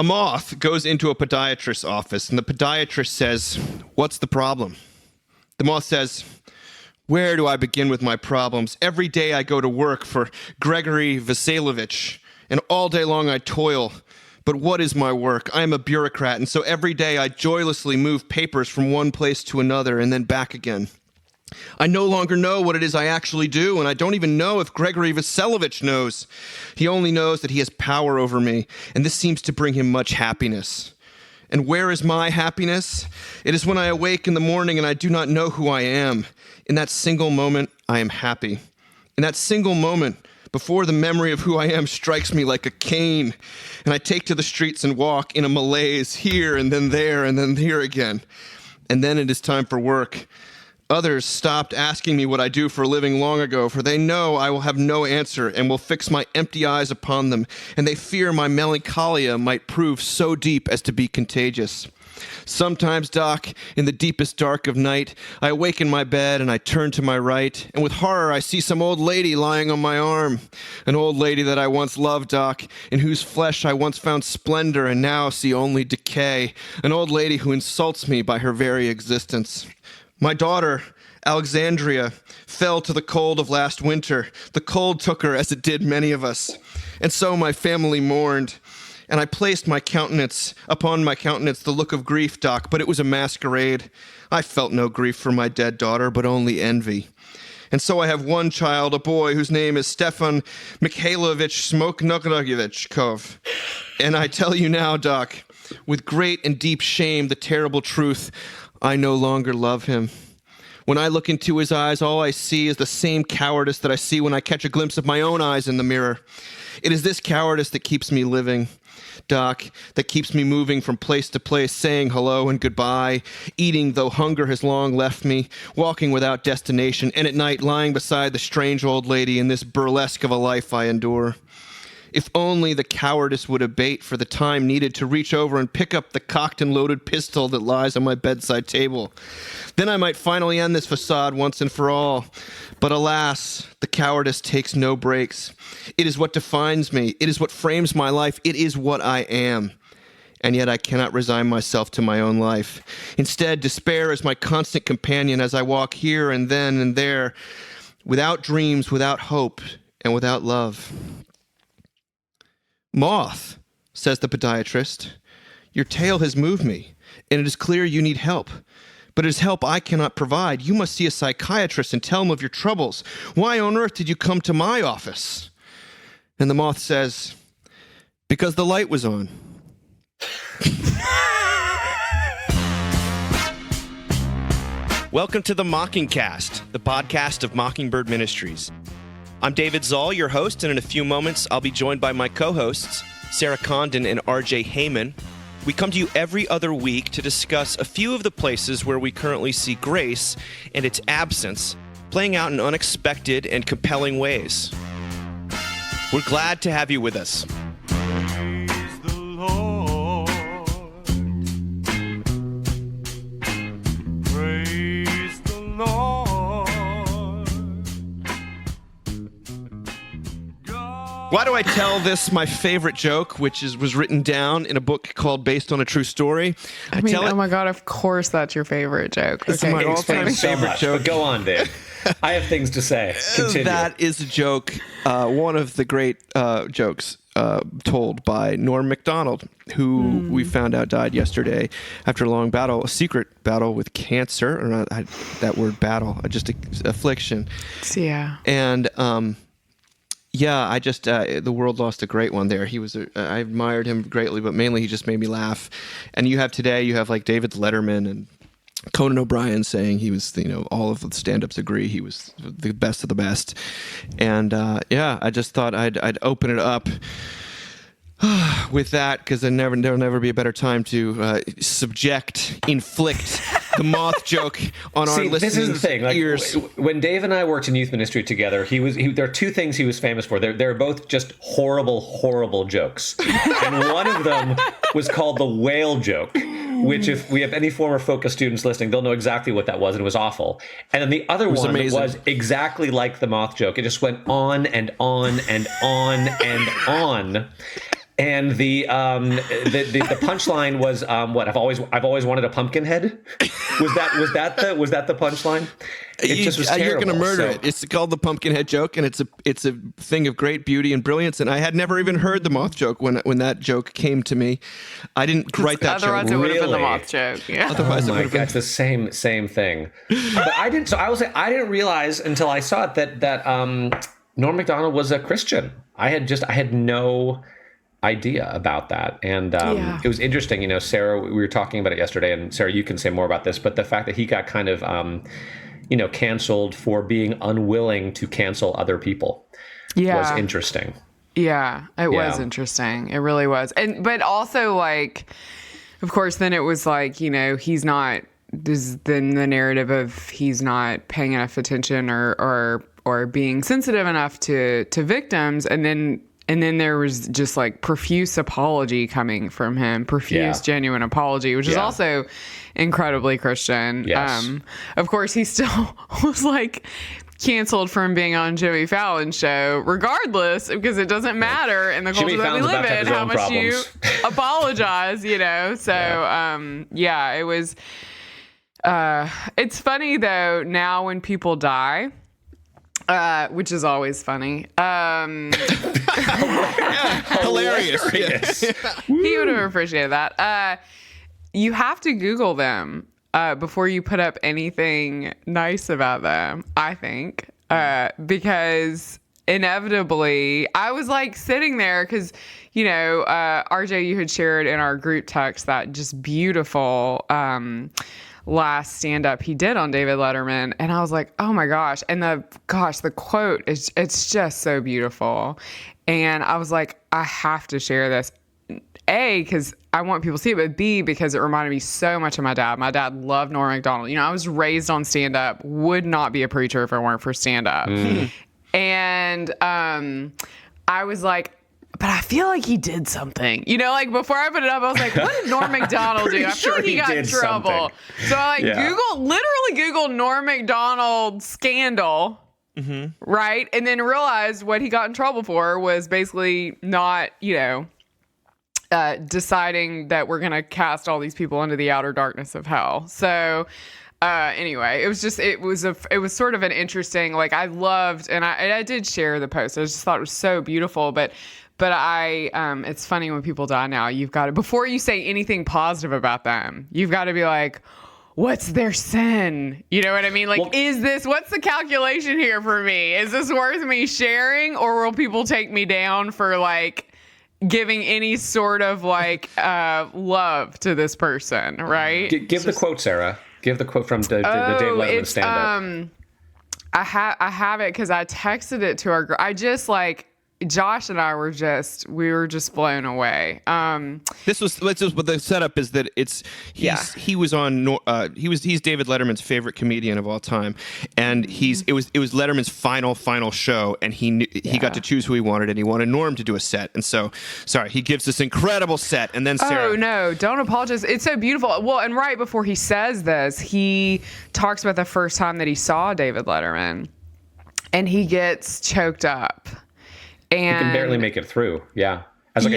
A moth goes into a podiatrist's office, and the podiatrist says, "What's the problem?" The moth says, "Where do I begin with my problems? Every day I go to work for Gregory Vasilovich, and all day long I toil. But what is my work? I am a bureaucrat, and so every day I joylessly move papers from one place to another and then back again. I no longer know what it is I actually do, and I don't even know if Gregory Vasilovich knows. He only knows that he has power over me, and this seems to bring him much happiness. And where is my happiness? It is when I awake in the morning and I do not know who I am. In that single moment, I am happy. In that single moment, before the memory of who I am strikes me like a cane, and I take to the streets and walk in a malaise here and then there and then here again. And then it is time for work. Others stopped asking me what I do for a living long ago, for they know I will have no answer and will fix my empty eyes upon them, and they fear my melancholia might prove so deep as to be contagious. Sometimes, Doc, in the deepest dark of night, I awake in my bed and I turn to my right, and with horror I see some old lady lying on my arm. An old lady that I once loved, Doc, in whose flesh I once found splendor and now see only decay. An old lady who insults me by her very existence. My daughter, Alexandria, fell to the cold of last winter. The cold took her as it did many of us. And so my family mourned. And I placed upon my countenance the look of grief, Doc, but it was a masquerade. I felt no grief for my dead daughter, but only envy. And so I have one child, a boy, whose name is Stefan Mikhailovich Smoknogravichkov. And I tell you now, Doc, with great and deep shame, the terrible truth, I no longer love him. When I look into his eyes, all I see is the same cowardice that I see when I catch a glimpse of my own eyes in the mirror. It is this cowardice that keeps me living, Doc, that keeps me moving from place to place, saying hello and goodbye, eating though hunger has long left me, walking without destination, and at night lying beside the strange old lady in this burlesque of a life I endure. If only the cowardice would abate for the time needed to reach over and pick up the cocked and loaded pistol that lies on my bedside table. Then I might finally end this facade once and for all. But alas, the cowardice takes no breaks. It is what defines me. It is what frames my life. It is what I am. And yet I cannot resign myself to my own life. Instead, despair is my constant companion as I walk here and then and there, without dreams, without hope, and without love. Moth, says the podiatrist, your tale has moved me, and it is clear you need help. But it is help I cannot provide. You must see a psychiatrist and tell him of your troubles. Why on earth did you come to my office? And the moth says, because the light was on. Welcome to the Mockingcast, the podcast of Mockingbird Ministries. I'm David Zoll, your host, and in a few moments, I'll be joined by my co-hosts, Sarah Condon and RJ Heyman. We come to you every other week to discuss a few of the places where we currently see grace and its absence playing out in unexpected and compelling ways. We're glad to have you with us. Praise the Lord. Praise the Lord. Why do I tell this my favorite joke, which was written down in a book called Based on a True Story? I mean, oh my God, of course that's your favorite joke. It's my all-time favorite joke. But go on, Dave. I have things to say. Continue. That is a joke, one of the great jokes told by Norm Macdonald, who we found out died yesterday after a long battle, a secret battle with cancer, or not that word battle, just affliction. Yeah. And yeah, I just the world lost a great one there. He was I admired him greatly, but mainly he just made me laugh. And you have like David Letterman and Conan O'Brien saying he was, all of the stand-ups agree he was the best of the best. And yeah, I just thought I'd open it up with that, because there'll never be a better time to inflict the moth joke on our listeners' this is the thing. ears. When Dave and I worked in youth ministry together, there are two things he was famous for. They're both just horrible, horrible jokes. And one of them was called the whale joke, which if we have any former Focus students listening, they'll know exactly what that was, and it was awful. And then the other one was exactly like the moth joke. It just went on and on and on and on. And the punchline was what I've always wanted a pumpkin head. Was that the punchline? It just was terrible. You're going to murder it. It's called the Pumpkinhead joke, and it's a thing of great beauty and brilliance. And I had never even heard the moth joke when that joke came to me. I didn't write that joke. Otherwise, it would have been the moth joke. Yeah. Otherwise, Oh it my would have God, been it's the same thing. But I didn't. So I will say I didn't realize until I saw it that Norm Macdonald was a Christian. I had no idea about that, and it was interesting. Sarah, we were talking about it yesterday, and Sarah, you can say more about this. But the fact that he got kind of canceled for being unwilling to cancel other people was interesting. Yeah, it was interesting. It really was. But also, like, of course, then it was like, he's not, then the narrative of he's not paying enough attention or being sensitive enough to victims. And then there was just like profuse apology coming from him, genuine apology, which is also incredibly Christian. Yes. Of course, he still was like canceled from being on Jimmy Fallon's show, regardless, because it doesn't matter in the culture that we live in how much you apologize, So, it was. It's funny though now when people die. Which is always funny. hilarious. He would have appreciated that. You have to Google them before you put up anything nice about them, I think. Because inevitably, I was like sitting there because, RJ, you had shared in our group text that just beautiful last stand-up he did on David Letterman, and I was like, oh my gosh. And the quote it's just so beautiful, and I was like, I have to share this, A, because I want people to see it, but B, because it reminded me so much of my dad loved Norm Macdonald. I was raised on stand-up, would not be a preacher if it weren't for stand-up. And I was like, but I feel like he did something. Before I put it up, I was like, what did Norm Macdonald do? I feel like he got in trouble. Something. So I literally Googled Norm Macdonald scandal, right? And then realized what he got in trouble for was basically not, deciding that we're going to cast all these people into the outer darkness of hell. So anyway, it was sort of an interesting, like, I loved, and I did share the post. I just thought it was so beautiful, but it's funny when people die now, you've got to, before you say anything positive about them, you've got to be like, what's their sin? You know what I mean? Like, what's the calculation here for me? Is this worth me sharing, or will people take me down for like giving any sort of like love to this person, right? Give the quote, Sarah. Give the quote from the Dave Letterman stand-up. I have it because I texted it to our girl. Josh and I were just blown away. This was what the setup is, that he's David Letterman's favorite comedian of all time, and it was Letterman's final show, and he got to choose who he wanted, and he wanted Norm to do a set, and so he gives this incredible set, and then Sarah. Oh no, don't apologize. It's so beautiful. Well, and right before he says this, he talks about the first time that he saw David Letterman, and he gets choked up. And he can barely make it through. Yeah. As a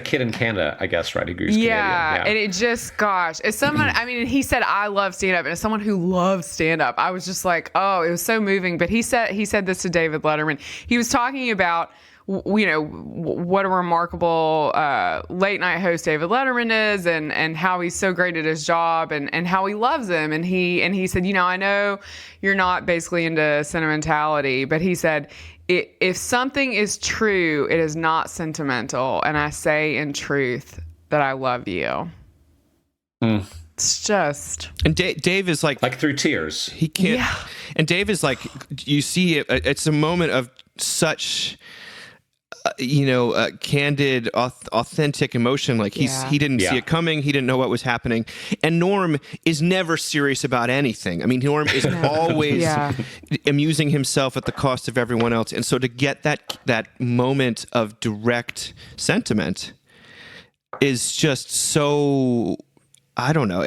kid in Canada, I guess, right? He grew Canadian. Yeah. And it just, as someone, he said, I love stand-up. And as someone who loves stand-up, I was just like, oh, it was so moving. But he said this to David Letterman. He was talking about, what a remarkable late night host David Letterman is, and how he's so great at his job, and how he loves him. And he said, I know you're not basically into sentimentality, but he said, if something is true, it is not sentimental. And I say in truth that I love you. It's just. And Dave is like through tears. He can't. Yeah. And Dave is like, you see it. It's a moment of such, candid, authentic emotion. Like he didn't see it coming. He didn't know what was happening. And Norm is never serious about anything. I mean, Norm is always amusing himself at the cost of everyone else. And so to get that moment of direct sentiment is just so, I don't know.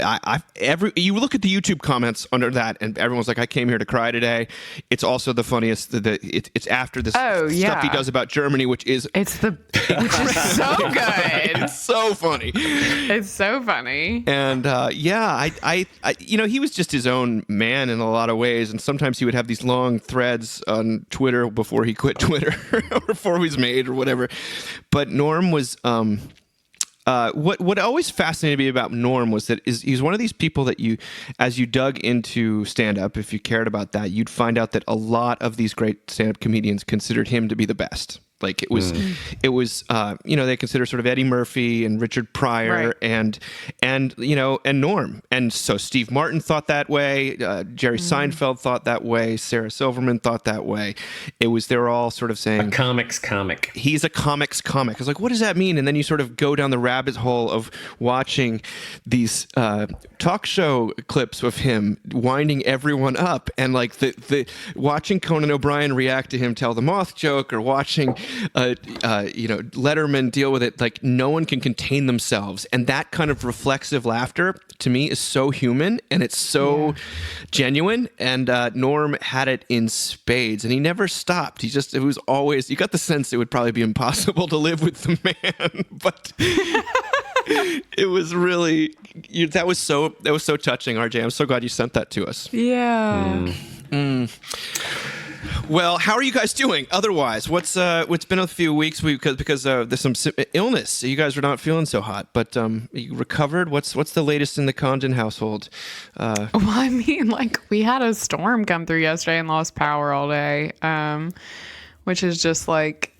You look at the YouTube comments under that, and everyone's like, "I came here to cry today." It's also the funniest. It's after this stuff he does about Germany, which is which is so good. It's so funny. It's so funny. And I he was just his own man in a lot of ways, and sometimes he would have these long threads on Twitter before he quit Twitter or before he was made or whatever. But Norm was. What always fascinated me about Norm was that he's one of these people that as you dug into stand-up, if you cared about that, you'd find out that a lot of these great stand-up comedians considered him to be the best. Like it was, they consider sort of Eddie Murphy and Richard Pryor and Norm. And so Steve Martin thought that way. Jerry Seinfeld thought that way. Sarah Silverman thought that way. They were all sort of saying a comics comic. He's a comics comic. I was like, what does that mean? And then you sort of go down the rabbit hole of watching these talk show clips of him winding everyone up, and like the watching Conan O'Brien react to him tell the moth joke, or watching Letterman deal with it. Like, no one can contain themselves, and that kind of reflexive laughter to me is so human, and it's so genuine. And Norm had it in spades, and he never stopped. It was always, you got the sense it would probably be impossible to live with the man, but it was really that was so touching, RJ. I'm so glad you sent that to us. Yeah. Well, how are you guys doing? Otherwise, what's been a few weeks because there's some illness. So you guys are not feeling so hot, but you recovered. What's the latest in the Condon household? Well, I mean, like, we had a storm come through yesterday and lost power all day, which is just like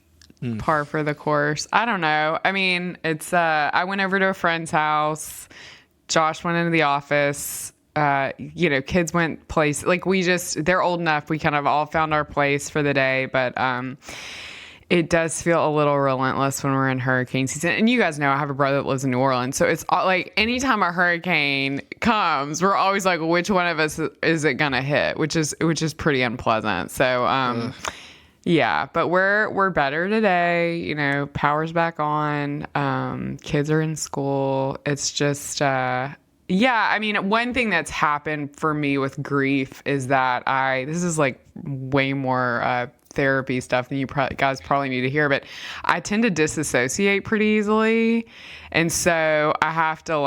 par for the course. I don't know. I mean, it's I went over to a friend's house. Josh went into the office. Kids went place, like, they're old enough. We kind of all found our place for the day, but it does feel a little relentless when we're in hurricane season. And you guys know I have a brother that lives in New Orleans, so it's like anytime a hurricane comes, we're always like, which one of us is it gonna hit? Which is pretty unpleasant. So yeah, but we're better today. Power's back on. Kids are in school. It's just yeah, I mean, one thing that's happened for me with grief is that this is like way more therapy stuff than you guys probably need to hear, but I tend to disassociate pretty easily. And so I have to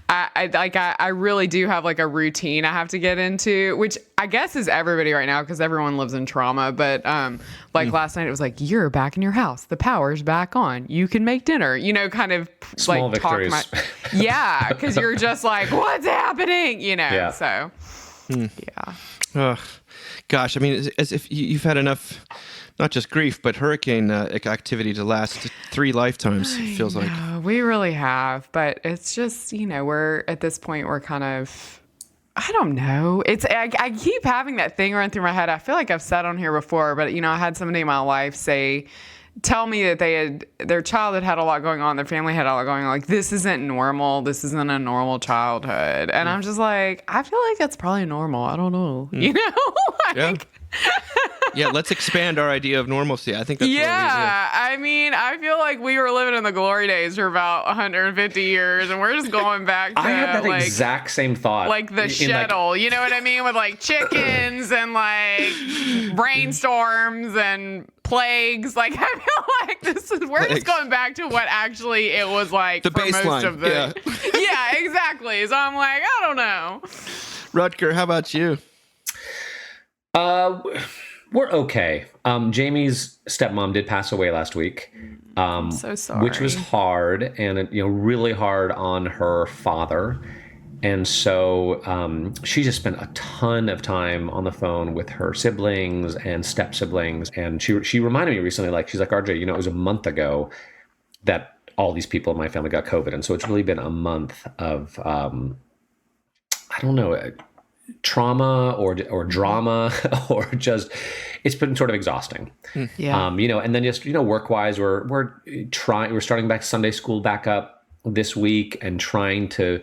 I really do have like a routine I have to get into, which I guess is everybody right now because everyone lives in trauma. But last night it was like, you're back in your house. The power's back on. You can make dinner, kind of small like victories. Yeah, because you're just like, what's happening? Yeah. So yeah. Ugh. Gosh, I mean, as if you've had enough, not just grief, but hurricane activity to last 3 lifetimes, it feels like. We really have, but it's just, we're at this point, we're kind of, I don't know. I keep having that thing run through my head. I feel like I've said on here before, but, I had somebody in my life tell me that their child had a lot going on, their family had a lot going on. Like, this isn't normal. This isn't a normal childhood. And I'm just like, I feel like that's probably normal. I don't know. Yeah, let's expand our idea of normalcy. I think that's I mean, I feel like we were living in the glory days for about 150 years, and we're just going back to I had that exact same thought. Like the shuttle, you know what I mean? With like chickens and like brainstorms and plagues. Like, I feel like we're just going back to what actually it was like the for baseline. Most of the yeah, exactly. So I'm like, I don't know. Rutger, how about you? We're okay. Jamie's stepmom did pass away last week. I'm so sorry. Which was hard, and really hard on her father. And so she just spent a ton of time on the phone with her siblings and step siblings. And she reminded me recently, she's like, RJ, it was a month ago that all these people in my family got COVID. And so it's really been a month of, I don't know, trauma or drama or just, it's been sort of exhausting. Yeah. And then just, work wise, we're starting back Sunday school back up this week and trying to,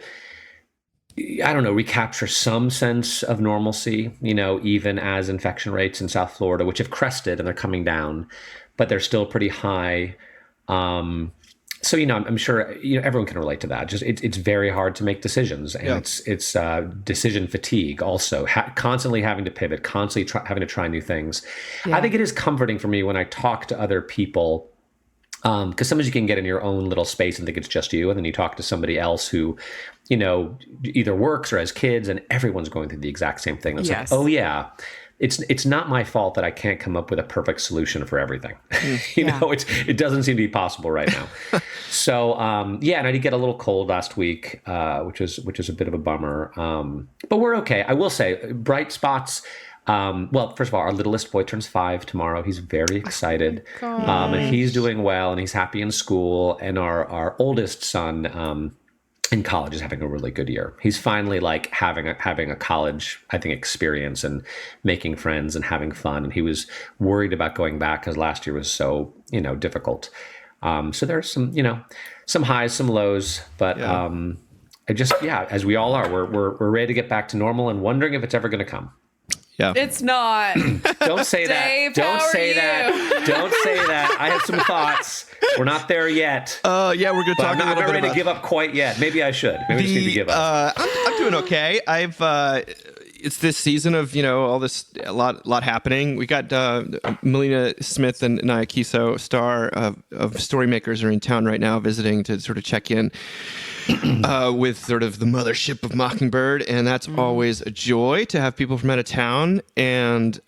I don't know, recapture some sense of normalcy, even as infection rates in South Florida, which have crested and they're coming down, but they're still pretty high. So, I'm sure, everyone can relate to that. Just it's very hard to make decisions, and it's decision fatigue also, constantly having to pivot, constantly having to try new things. I think it is comforting for me when I talk to other people, because sometimes you can get in your own little space and think it's just you, and then you talk to somebody else who, either works or has kids, and everyone's going through the exact same thing. It's like, oh yeah, it's not my fault that I can't come up with a perfect solution for everything. It doesn't seem to be possible right now. So and I did get a little cold last week, which is a bit of a bummer. But we're okay. I will say bright spots. Well, first of all, our littlest boy turns 5 tomorrow. He's very excited, and he's doing well, and he's happy in school. And our oldest son, in college, is having a really good year. He's finally having a college, I think, experience and making friends and having fun. And he was worried about going back because last year was so, difficult. So there's some highs, some lows, but as we all are, we're ready to get back to normal and wondering if it's ever going to come. Yeah. It's not. Don't say Dave, that. Don't how say are that. you? Don't say that. I have some thoughts. We're not there yet. We're going to talk I'm not ready to give up quite yet. Maybe I should. Maybe I just need to give up. I'm doing okay. It's this season of, all this, a lot happening. We got Melina Smith and Naya Kiso, star of Storymakers, are in town right now visiting to sort of check in with sort of the mothership of Mockingbird. And that's always a joy to have people from out of town. And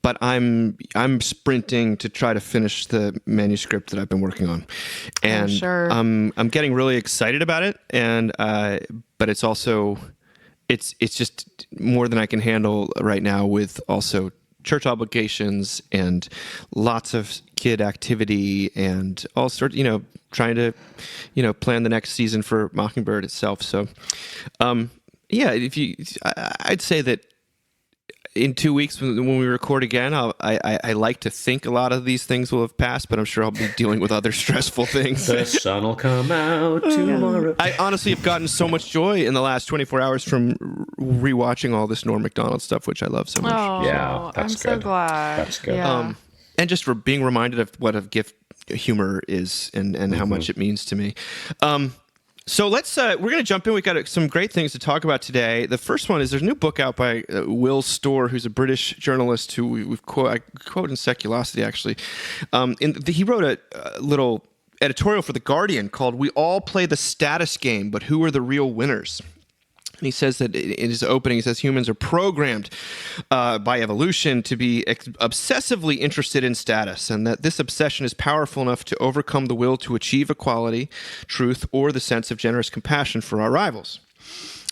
but I'm sprinting to try to finish the manuscript that I've been working on, and I'm getting really excited about it. And but it's also it's just more than I can handle right now, with also church obligations and lots of kid activity and all sorts, trying to plan the next season for Mockingbird itself. So I'd say that in 2 weeks when we record again, I like to think a lot of these things will have passed, but I'm sure I'll be dealing with other stressful things. The sun will come out tomorrow. I honestly have gotten so much joy in the last 24 hours from rewatching all this Norm Macdonald stuff, which I love so much. Oh, yeah, that's I'm good. so glad. That's good. Yeah. And just for being reminded of what a gift humor is and how much it means to me. So we're going to jump in. We've got some great things to talk about today. The first one is there's a new book out by Will Storr, who's a British journalist who I quote in Seculosity, actually. He wrote a little editorial for The Guardian called "We All Play the Status Game, but Who Are the Real Winners?" And he says that in his opening, he says humans are programmed by evolution to be obsessively interested in status, and that this obsession is powerful enough to overcome the will to achieve equality, truth, or the sense of generous compassion for our rivals.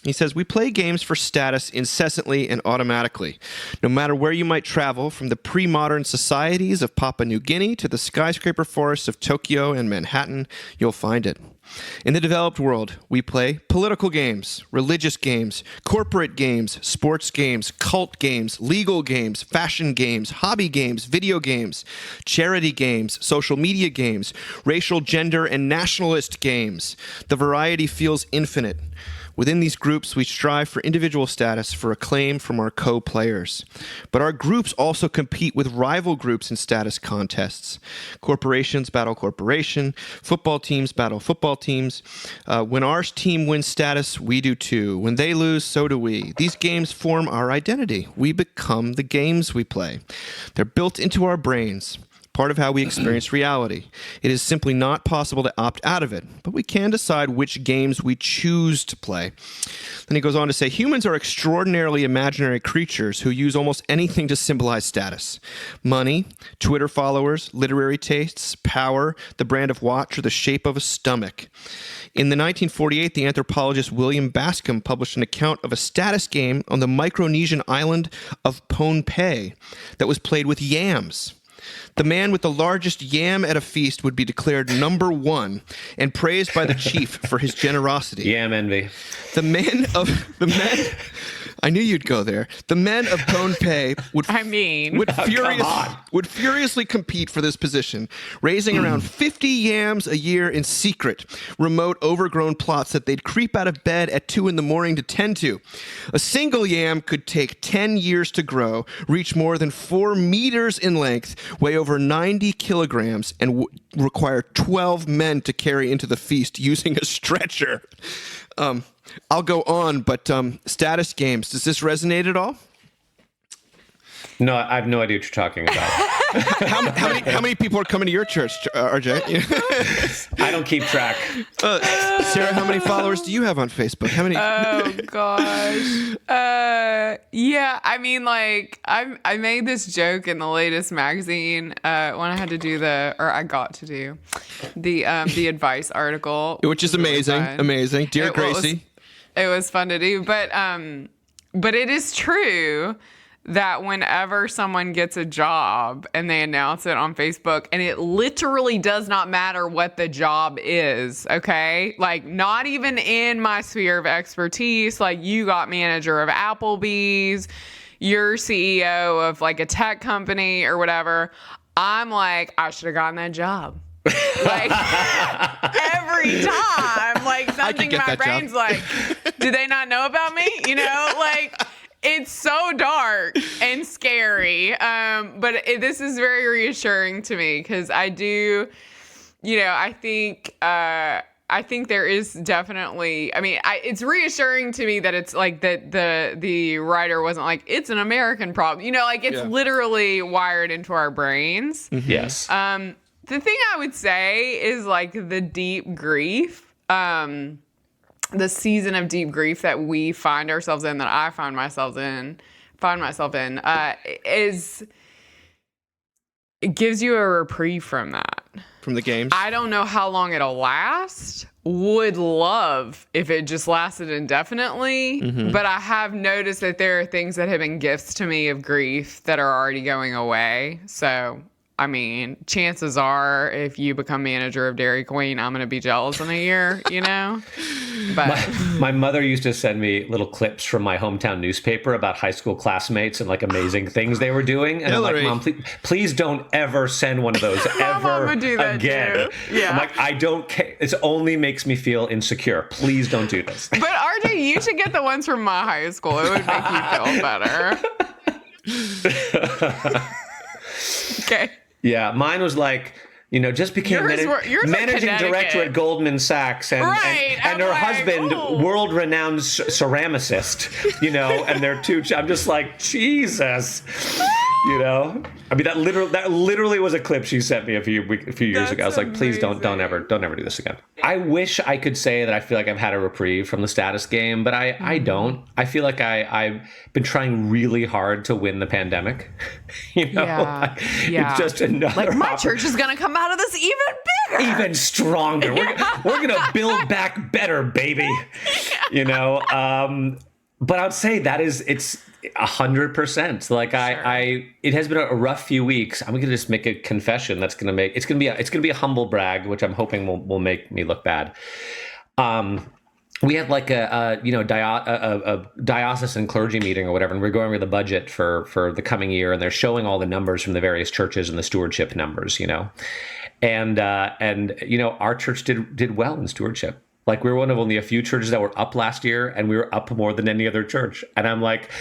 He says, we play games for status incessantly and automatically. No matter where you might travel, from the pre-modern societies of Papua New Guinea to the skyscraper forests of Tokyo and Manhattan, you'll find it. In the developed world, we play political games, religious games, corporate games, sports games, cult games, legal games, fashion games, hobby games, video games, charity games, social media games, racial, gender, and nationalist games. The variety feels infinite. Within these groups, we strive for individual status, for acclaim from our co-players. But our groups also compete with rival groups in status contests. Corporations battle corporation, football teams battle football teams. When our team wins status, we do too. When they lose, so do we. These games form our identity. We become the games we play. They're built into our brains. Part of how we experience reality. It is simply not possible to opt out of it, but we can decide which games we choose to play. Then he goes on to say, humans are extraordinarily imaginary creatures who use almost anything to symbolize status. Money, Twitter followers, literary tastes, power, the brand of watch, or the shape of a stomach. In the 1948, the anthropologist William Bascom published an account of a status game on the Micronesian island of Pohnpei that was played with yams. The man with the largest yam at a feast would be declared number one and praised by the chief for his generosity. Yam envy. The men I knew you'd go there. The men of Pohnpei would furiously compete for this position, raising around 50 yams a year in secret, remote, overgrown plots that they'd creep out of bed at 2 a.m. to tend to. A single yam could take 10 years to grow, reach more than 4 meters in length, weigh over 90 kilograms, and require 12 men to carry into the feast using a stretcher. I'll go on, but status games, does this resonate at all? No, I have no idea what you're talking about. How many people are coming to your church, RJ? I don't keep track. Sarah, how many followers do you have on Facebook? How many? Oh gosh. Yeah, I mean, like, I made this joke in the latest magazine when I had to do I got to do the advice article, which is amazing, really amazing. Dear Gracie. It was fun to do, but it is true that whenever someone gets a job and they announce it on Facebook, and it literally does not matter what the job is, okay? Like, not even in my sphere of expertise, like, you got manager of Applebee's, you're CEO of, like, a tech company or whatever, I'm like, I should have gotten that job. Like, every time, like, something in my brain's like, do they not know about me? You know, like, it's so dark and scary. But this is very reassuring to me because I do, I think there is definitely, it's reassuring to me that it's like that the writer wasn't like, it's an American problem. It's literally wired into our brains. Mm-hmm. Yes. The thing I would say is like the deep grief, the season of deep grief that we find ourselves in, that I find myself in, is it gives you a reprieve from that. From the games? I don't know how long it'll last. Would love if it just lasted indefinitely. Mm-hmm. But I have noticed that there are things that have been gifts to me of grief that are already going away. So, chances are if you become manager of Dairy Queen, I'm going to be jealous in a year, But my mother used to send me little clips from my hometown newspaper about high school classmates and like amazing things they were doing. And Hillary. I'm like, Mom, please don't ever send one of those ever would do that again. Too. Yeah. I'm like, I don't care. It only makes me feel insecure. Please don't do this. But RJ, you should get the ones from my high school. It would make you feel better. Okay. Yeah, mine was like, just became managing director at Goldman Sachs, and her husband, world-renowned ceramicist, and their two. I'm just like, Jesus, that literally was a clip she sent me a few years ago. I was like, please don't ever do this again. I wish I could say that I feel like I've had a reprieve from the status game, but I don't. I feel like I've been trying really hard to win the pandemic. It's just another. Like, my church is gonna come out of this even bigger, even stronger. We're gonna build back better, baby. But I'd say it's 100%. Like, sure. It has been a rough few weeks. I'm gonna just make a confession that's gonna make it's gonna be a humble brag, which I'm hoping will make me look bad. We had like a diocesan clergy meeting or whatever, and we're going over the budget for the coming year, and they're showing all the numbers from the various churches and the stewardship numbers, and our church did well in stewardship. Like, we were one of only a few churches that were up last year, and we were up more than any other church. And I'm like,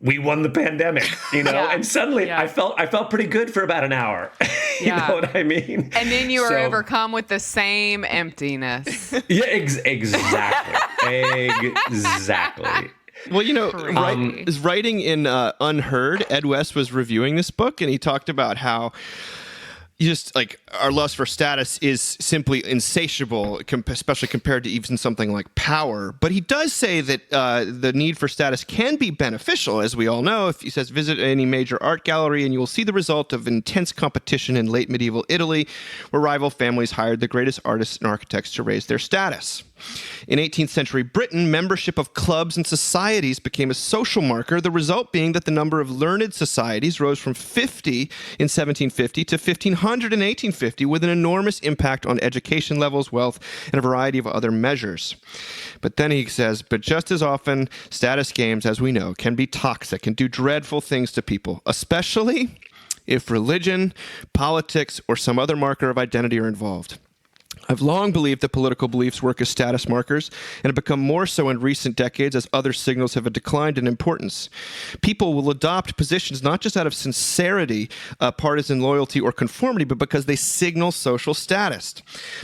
we won the pandemic, and suddenly I felt pretty good for about an hour. You know what I mean? And then you were overcome with the same emptiness. Yeah, exactly. Exactly. Well, writing in Unheard, Ed West was reviewing this book, and he talked about how just like our lust for status is simply insatiable, especially compared to even something like power. But he does say that the need for status can be beneficial, as we all know. If he says, visit any major art gallery and you will see the result of intense competition in late medieval Italy, where rival families hired the greatest artists and architects to raise their status. In 18th century Britain, membership of clubs and societies became a social marker, the result being that the number of learned societies rose from 50 in 1750 to 1,500 in 1850, with an enormous impact on education levels, wealth, and a variety of other measures. But then he says, but just as often, status games, as we know, can be toxic and do dreadful things to people, especially if religion, politics, or some other marker of identity are involved. I've long believed that political beliefs work as status markers and have become more so in recent decades as other signals have declined in importance. People will adopt positions not just out of sincerity, partisan loyalty, or conformity, but because they signal social status.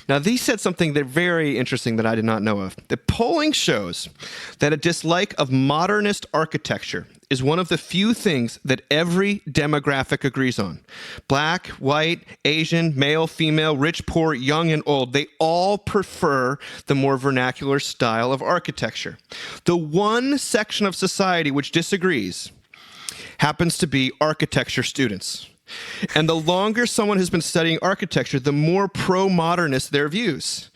Now, these said something that very interesting that I did not know of. The polling shows that a dislike of modernist architecture is one of the few things that every demographic agrees on. Black, white, Asian, male, female, rich, poor, young, and old, they all prefer the more vernacular style of architecture. The one section of society which disagrees happens to be architecture students. And the longer someone has been studying architecture, the more pro-modernist their views.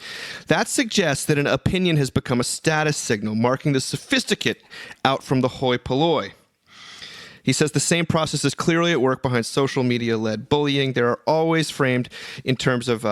That suggests that an opinion has become a status signal, marking the sophisticate out from the hoi polloi. He says the same process is clearly at work behind social media-led bullying. They are always framed in terms of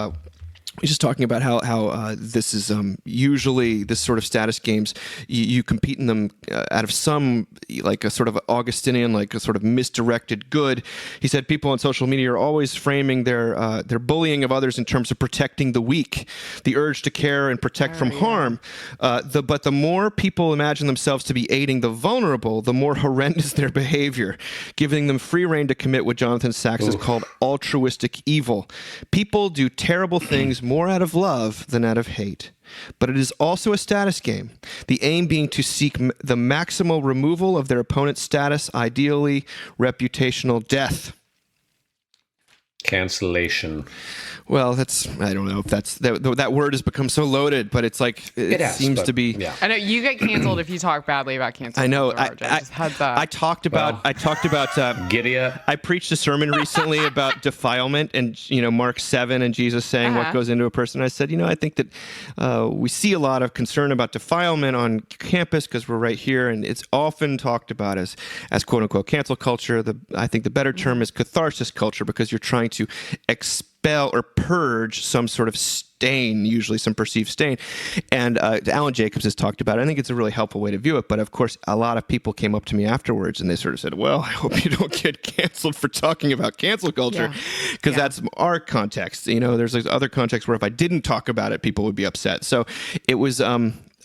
he's just talking about how this is usually this sort of status games, you compete in them out of some, like a sort of Augustinian, like a sort of misdirected good. He said people on social media are always framing their bullying of others in terms of protecting the weak, the urge to care and protect from harm. But the more people imagine themselves to be aiding the vulnerable, the more horrendous their behavior, giving them free rein to commit what Jonathan Sacks has called altruistic evil. People do terrible things more out of love than out of hate. But it is also a status game, the aim being to seek the maximal removal of their opponent's status, ideally reputational death. Cancellation. Well, I don't know if that word has become so loaded, but it's like, it seems to be. Yeah. I know you get canceled if you talk badly about cancel. I know. I talked about Giddy up. I preached a sermon recently about defilement and, Mark 7 and Jesus saying what goes into a person. I said, I think that we see a lot of concern about defilement on campus because we're right here, and it's often talked about as quote unquote cancel culture. I think the better term is catharsis culture, because you're trying to expel or purge some sort of stain, usually some perceived stain. And Alan Jacobs has talked about it. I think it's a really helpful way to view it. But of course, a lot of people came up to me afterwards and they sort of said, well, I hope you don't get canceled for talking about cancel culture, because that's our context. There's like other contexts where if I didn't talk about it, people would be upset. So it was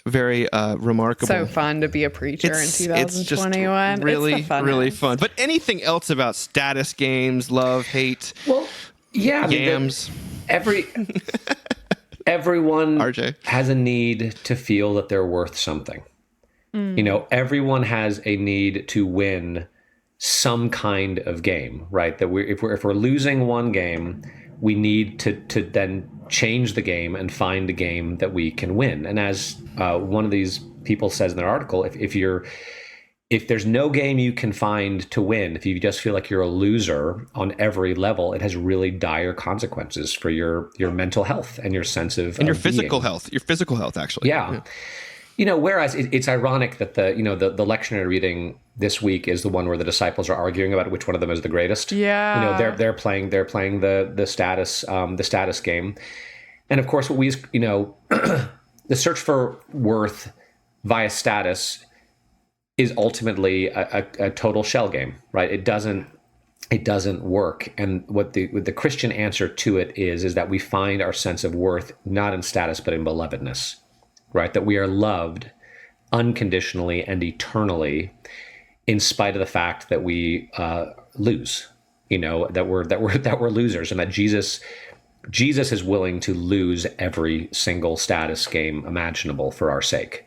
very remarkable. So fun to be a preacher in 2021. It's just really fun. But anything else about status games, love, hate? Well, yeah, games. Everyone RJ has a need to feel that they're worth something. Everyone has a need to win some kind of game, right? That if we're losing one game, we need to then change the game and find a game that we can win. And as one of these people says in their article, if there's no game you can find to win, if you just feel like you're a loser on every level, it has really dire consequences for your mental health and your sense of your physical health. Your physical health, actually. Yeah. Whereas it's ironic that the lectionary reading this week is the one where the disciples are arguing about which one of them is the greatest. Yeah. They're playing the status game, and of course what we the search for worth via status is ultimately a total shell game, right? It doesn't work. And what the Christian answer to it is that we find our sense of worth not in status but in belovedness, right? That we are loved unconditionally and eternally, in spite of the fact that we lose, that we're losers, and that Jesus is willing to lose every single status game imaginable for our sake.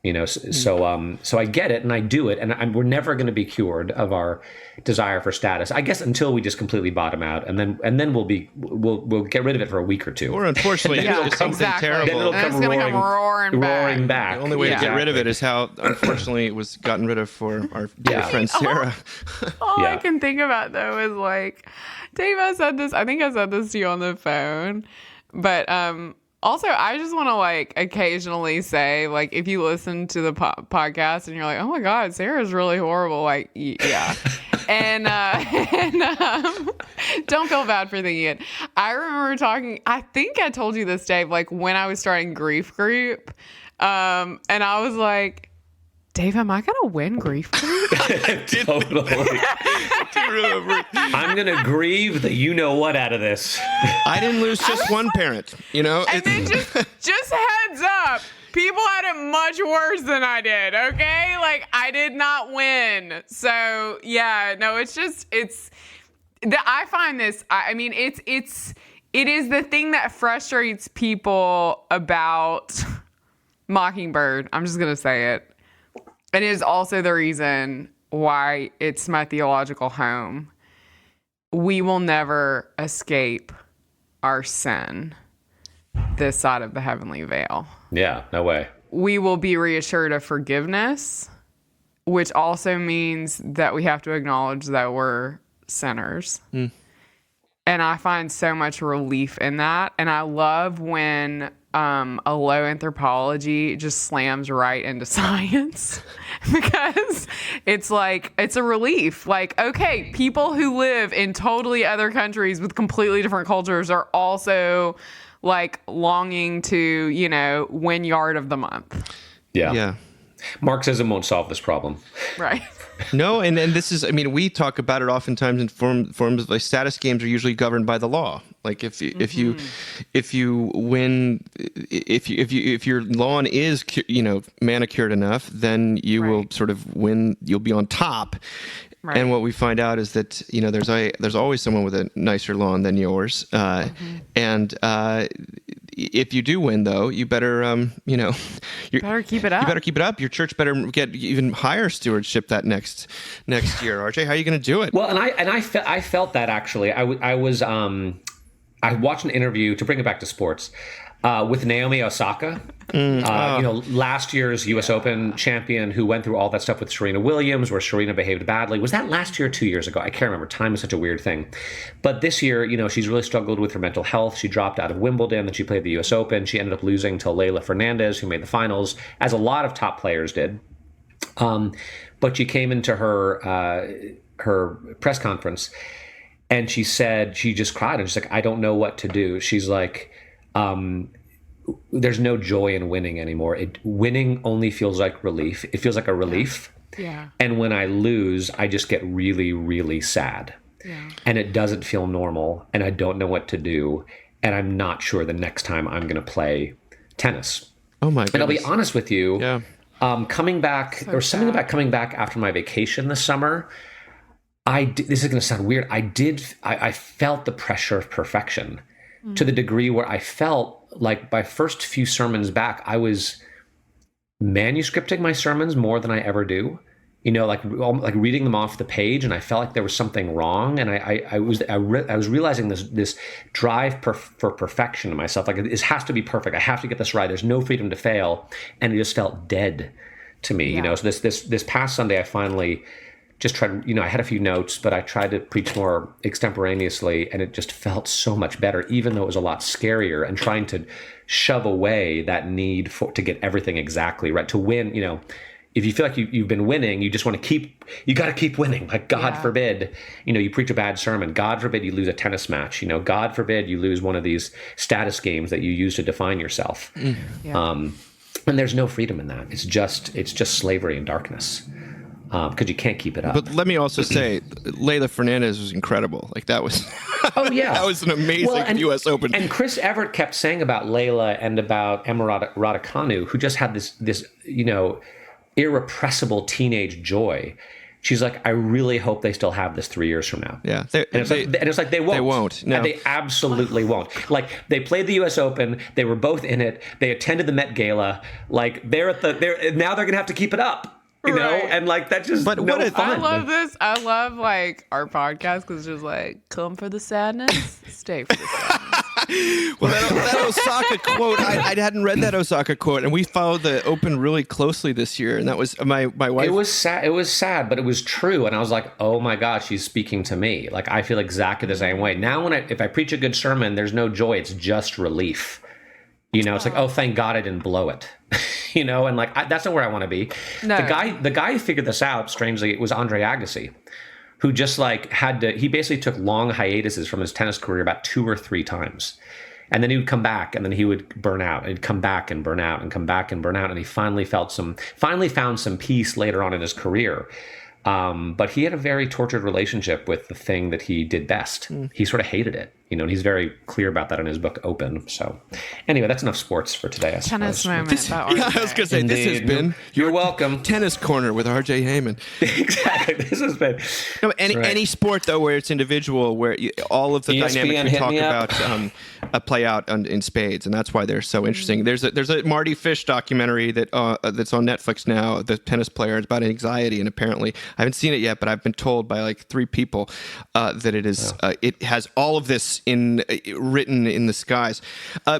So I get it and I do it, and we're never going to be cured of our desire for status, I guess, until we just completely bottom out, and then we'll get rid of it for a week or two. Or unfortunately, it's something terrible. Then it'll come roaring back. The only way to get rid of it is how, unfortunately, it was gotten rid of for our dear friend Sarah. All I can think about though is like, Dave, I think I said this to you on the phone, but Also, I just want to like occasionally say, like, if you listen to the podcast and you're like, oh my God, Sarah's really horrible. Like, yeah. and don't feel bad for thinking it. I remember talking, I think I told you this, Dave, like when I was starting Grief Group. And I was like, Dave, am I going to win Grief Group? Totally. I'm going to grieve the you-know-what out of this. I didn't lose just one parent, you know? And then just heads up, people had it much worse than I did, okay? Like, I did not win. So, yeah, no, I find this, I mean, it is the thing that frustrates people about Mockingbird. I'm just going to say it. And it is also the reason why it's my theological home. We will never escape our sin this side of the heavenly veil. Yeah, no way. We will be reassured of forgiveness, which also means that we have to acknowledge that we're sinners. And I find so much relief in that. And I love when a low anthropology just slams right into science because it's like, it's a relief. Like, okay, people who live in totally other countries with completely different cultures are also like longing to, you know, win yard of the month. Yeah. Yeah. Marxism won't solve this problem. Right. No, and this is, I mean, we talk about it oftentimes in forms of like status games are usually governed by the law. Like if you win, if your lawn is, you know, manicured enough, then you will sort of win. You'll be on top. Right. And what we find out is that, you know, there's always someone with a nicer lawn than yours. And if you do win, though, you better, you know, you better keep it up. You better keep it up. Your church better get even higher stewardship that next year. RJ, how are you going to do it? Well, I felt that actually. I watched an interview, to bring it back to sports, with Naomi Osaka, you know, last year's U.S. Open champion who went through all that stuff with Serena Williams, where Serena behaved badly. Was that last year or 2 years ago? I can't remember. Time is such a weird thing. But this year, you know, she's really struggled with her mental health. She dropped out of Wimbledon, then she played the U.S. Open. She ended up losing to Leylah Fernandez, who made the finals, as a lot of top players did. But she came into her press conference, and she said, she just cried. And she's like, I don't know what to do. She's like, there's no joy in winning anymore. Winning only feels like relief. It feels like a relief. Yeah. And when I lose, I just get really, really sad. Yeah. And it doesn't feel normal. And I don't know what to do. And I'm not sure the next time I'm going to play tennis. Oh my goodness. And I'll be honest with you. Yeah. Coming back, so there was something about coming back after my vacation this summer. This is going to sound weird. I felt the pressure of perfection to the degree where I felt like my first few sermons back, I was manuscripting my sermons more than I ever do. You know, like reading them off the page, and I felt like there was something wrong. And I was realizing this drive for perfection in myself. Like, this has to be perfect. I have to get this right. There's no freedom to fail, and it just felt dead to me. Yeah. You know, so this past Sunday, I finally just tried, you know, I had a few notes, but I tried to preach more extemporaneously, and it just felt so much better, even though it was a lot scarier, and trying to shove away that need to get everything exactly right, to win. You know, if you feel like you've been winning, you just want to you got to keep winning. Like, God forbid, you know, you preach a bad sermon. God forbid you lose a tennis match. You know, God forbid you lose one of these status games that you use to define yourself. Yeah. And there's no freedom in that. It's just slavery and darkness. Because you can't keep it up. But let me also say, Leylah Fernandez was incredible. Like, that was, oh yeah, that was an amazing U.S. Open. And Chris Everett kept saying about Leylah and about Emma Raducanu, who just had this you know, irrepressible teenage joy. She's like, I really hope they still have this 3 years from now. Yeah, and it's like they won't. They won't. No. And they absolutely won't. Like, they played the U.S. Open. They were both in it. They attended the Met Gala. Like, now they're gonna have to keep it up. You know, and like, that just fun. I love this. I love like our podcast because it's just like, come for the sadness, stay for the sadness. Well, that Osaka quote, I hadn't read that Osaka quote, and we followed the Open really closely this year, and that was my wife. It was sad. It was sad, but it was true, and I was like, oh my God, she's speaking to me. Like, I feel exactly the same way now. If I preach a good sermon, there's no joy; it's just relief. It's like, oh, thank God I didn't blow it. And like that's not where I want to be. No. The guy who figured this out, strangely, was Andre Agassi, who just like he basically took long hiatuses from his tennis career about 2 or 3 times. And then he would come back, and then he would burn out, and he'd come back and burn out, and come back and burn out, and he finally found some peace later on in his career. But he had a very tortured relationship with the thing that he did best. He sort of hated it, and he's very clear about that in his book Open. So anyway, that's enough sports for today, I Tennis suppose. moment. about Yeah, I was going to say, this has Indeed. been You're welcome. Tennis Corner with RJ Heyman. Exactly. This has been No, any right. any sport though where it's individual, where all of the ESPN dynamics we hit talk me up. about play out in spades, and that's why they're so interesting. There's a Marty Fish documentary that's on Netflix now. The tennis player. It's about anxiety, and apparently I haven't seen it yet, but I've been told by like 3 people that it is it has all of this written in the skies.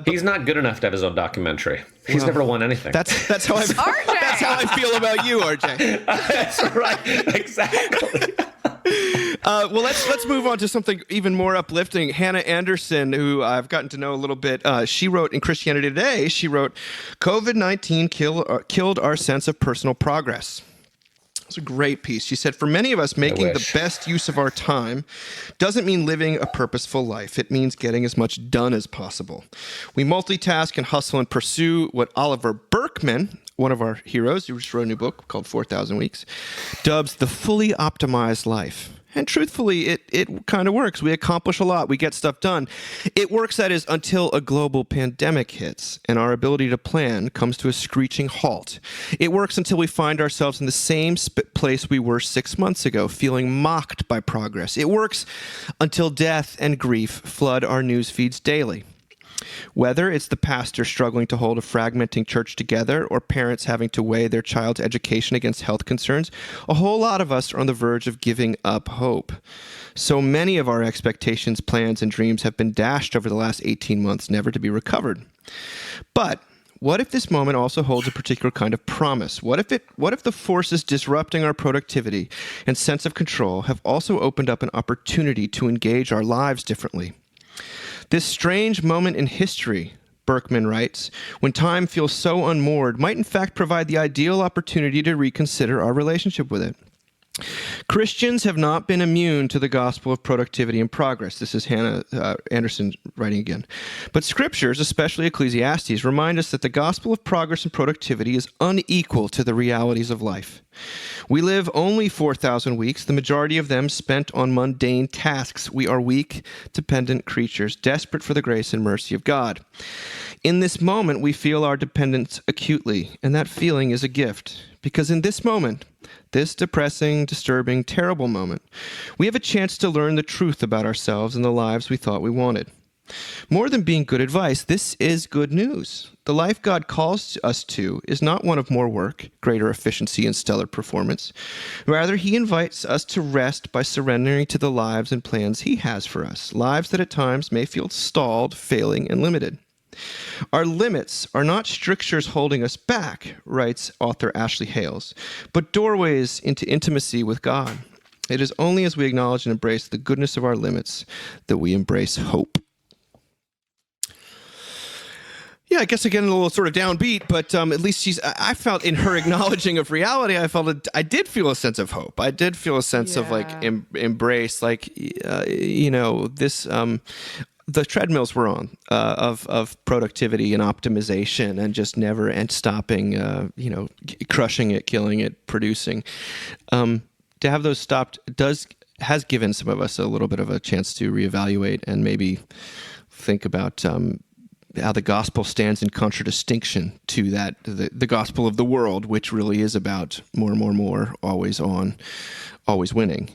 He's not good enough to have his own documentary. He's never won anything. That's how I RJ! that's how I feel about you, RJ. That's right. Exactly. Well, let's move on to something even more uplifting. Hannah Anderson, who I've gotten to know a little bit, she wrote in Christianity Today, she wrote, COVID-19 killed our sense of personal progress. It's a great piece. She said, for many of us, making the best use of our time doesn't mean living a purposeful life. It means getting as much done as possible. We multitask and hustle and pursue what Oliver Berkman, one of our heroes, who just wrote a new book called 4,000 Weeks, dubs the fully optimized life. And truthfully, it kind of works. We accomplish a lot. We get stuff done. It works, that is, until a global pandemic hits and our ability to plan comes to a screeching halt. It works until we find ourselves in the same place we were 6 months ago, feeling mocked by progress. It works until death and grief flood our news feeds daily. Whether it's the pastor struggling to hold a fragmenting church together or parents having to weigh their child's education against health concerns, a whole lot of us are on the verge of giving up hope. So many of our expectations, plans, and dreams have been dashed over the last 18 months, never to be recovered. But what if this moment also holds a particular kind of promise? What if the forces disrupting our productivity and sense of control have also opened up an opportunity to engage our lives differently? This strange moment in history, Berkman writes, when time feels so unmoored, might in fact provide the ideal opportunity to reconsider our relationship with it. Christians have not been immune to the gospel of productivity and progress. This is Hannah Anderson writing again. But scriptures, especially Ecclesiastes, remind us that the gospel of progress and productivity is unequal to the realities of life. We live only 4,000 weeks, the majority of them spent on mundane tasks. We are weak, dependent creatures, desperate for the grace and mercy of God. In this moment, we feel our dependence acutely, and that feeling is a gift. Because in this moment, this depressing, disturbing, terrible moment, we have a chance to learn the truth about ourselves and the lives we thought we wanted. More than being good advice, this is good news. The life God calls us to is not one of more work, greater efficiency, and stellar performance. Rather, He invites us to rest by surrendering to the lives and plans He has for us, lives that at times may feel stalled, failing, and limited. Our limits are not strictures holding us back, writes author Ashley Hales, but doorways into intimacy with God. It is only as we acknowledge and embrace the goodness of our limits that we embrace hope. Yeah, I guess again a little sort of downbeat, but at least I felt in her acknowledging of reality, I did feel a sense of hope. I did feel a sense of like embrace, like this. The treadmills we're on of productivity and optimization and just never and stopping, crushing it, killing it, producing. To have those stopped has given some of us a little bit of a chance to reevaluate and maybe think about how the gospel stands in contradistinction to that the gospel of the world, which really is about more, always on, always winning.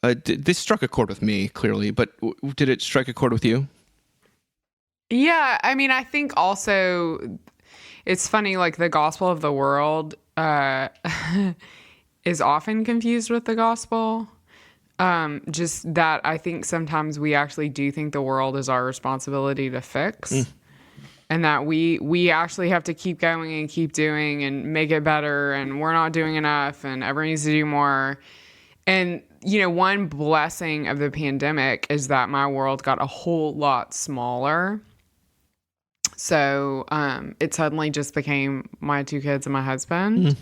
This struck a chord with me, clearly, but did it strike a chord with you? Yeah, I mean, I think also it's funny, like the gospel of the world is often confused with the gospel. Just that I think sometimes we actually do think the world is our responsibility to fix. And that we actually have to keep going and keep doing and make it better, and we're not doing enough, and everyone needs to do more. And, one blessing of the pandemic is that my world got a whole lot smaller. So it suddenly just became my 2 kids and my husband.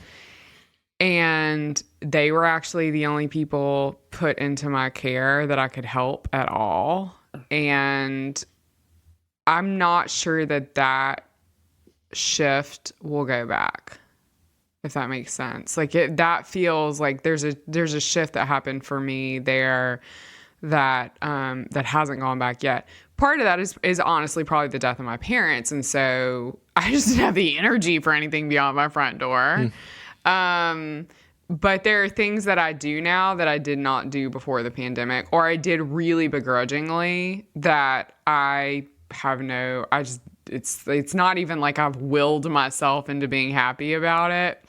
And they were actually the only people put into my care that I could help at all. And I'm not sure that shift will go back, if that makes sense. Like that feels like there's a shift that happened for me there that hasn't gone back yet. Part of that is honestly probably the death of my parents, and so I just didn't have the energy for anything beyond my front door. But there are things that I do now that I did not do before the pandemic, or I did really begrudgingly, that it's not even like I've willed myself into being happy about it.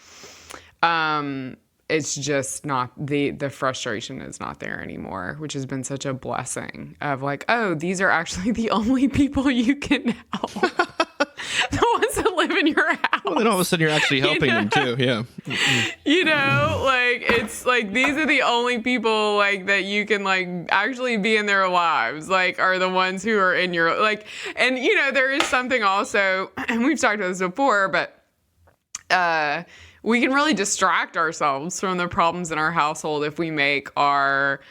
It's just not, the frustration is not there anymore, which has been such a blessing of like, oh, these are actually the only people you can help. The ones that live in your house. Well, then all of a sudden you're actually helping them too. Yeah. You know, like it's like these are the only people like that you can like actually be in their lives, like are the ones who are in your like. And you know, there is something also, and we've talked about this before, but we can really distract ourselves from the problems in our household if we make our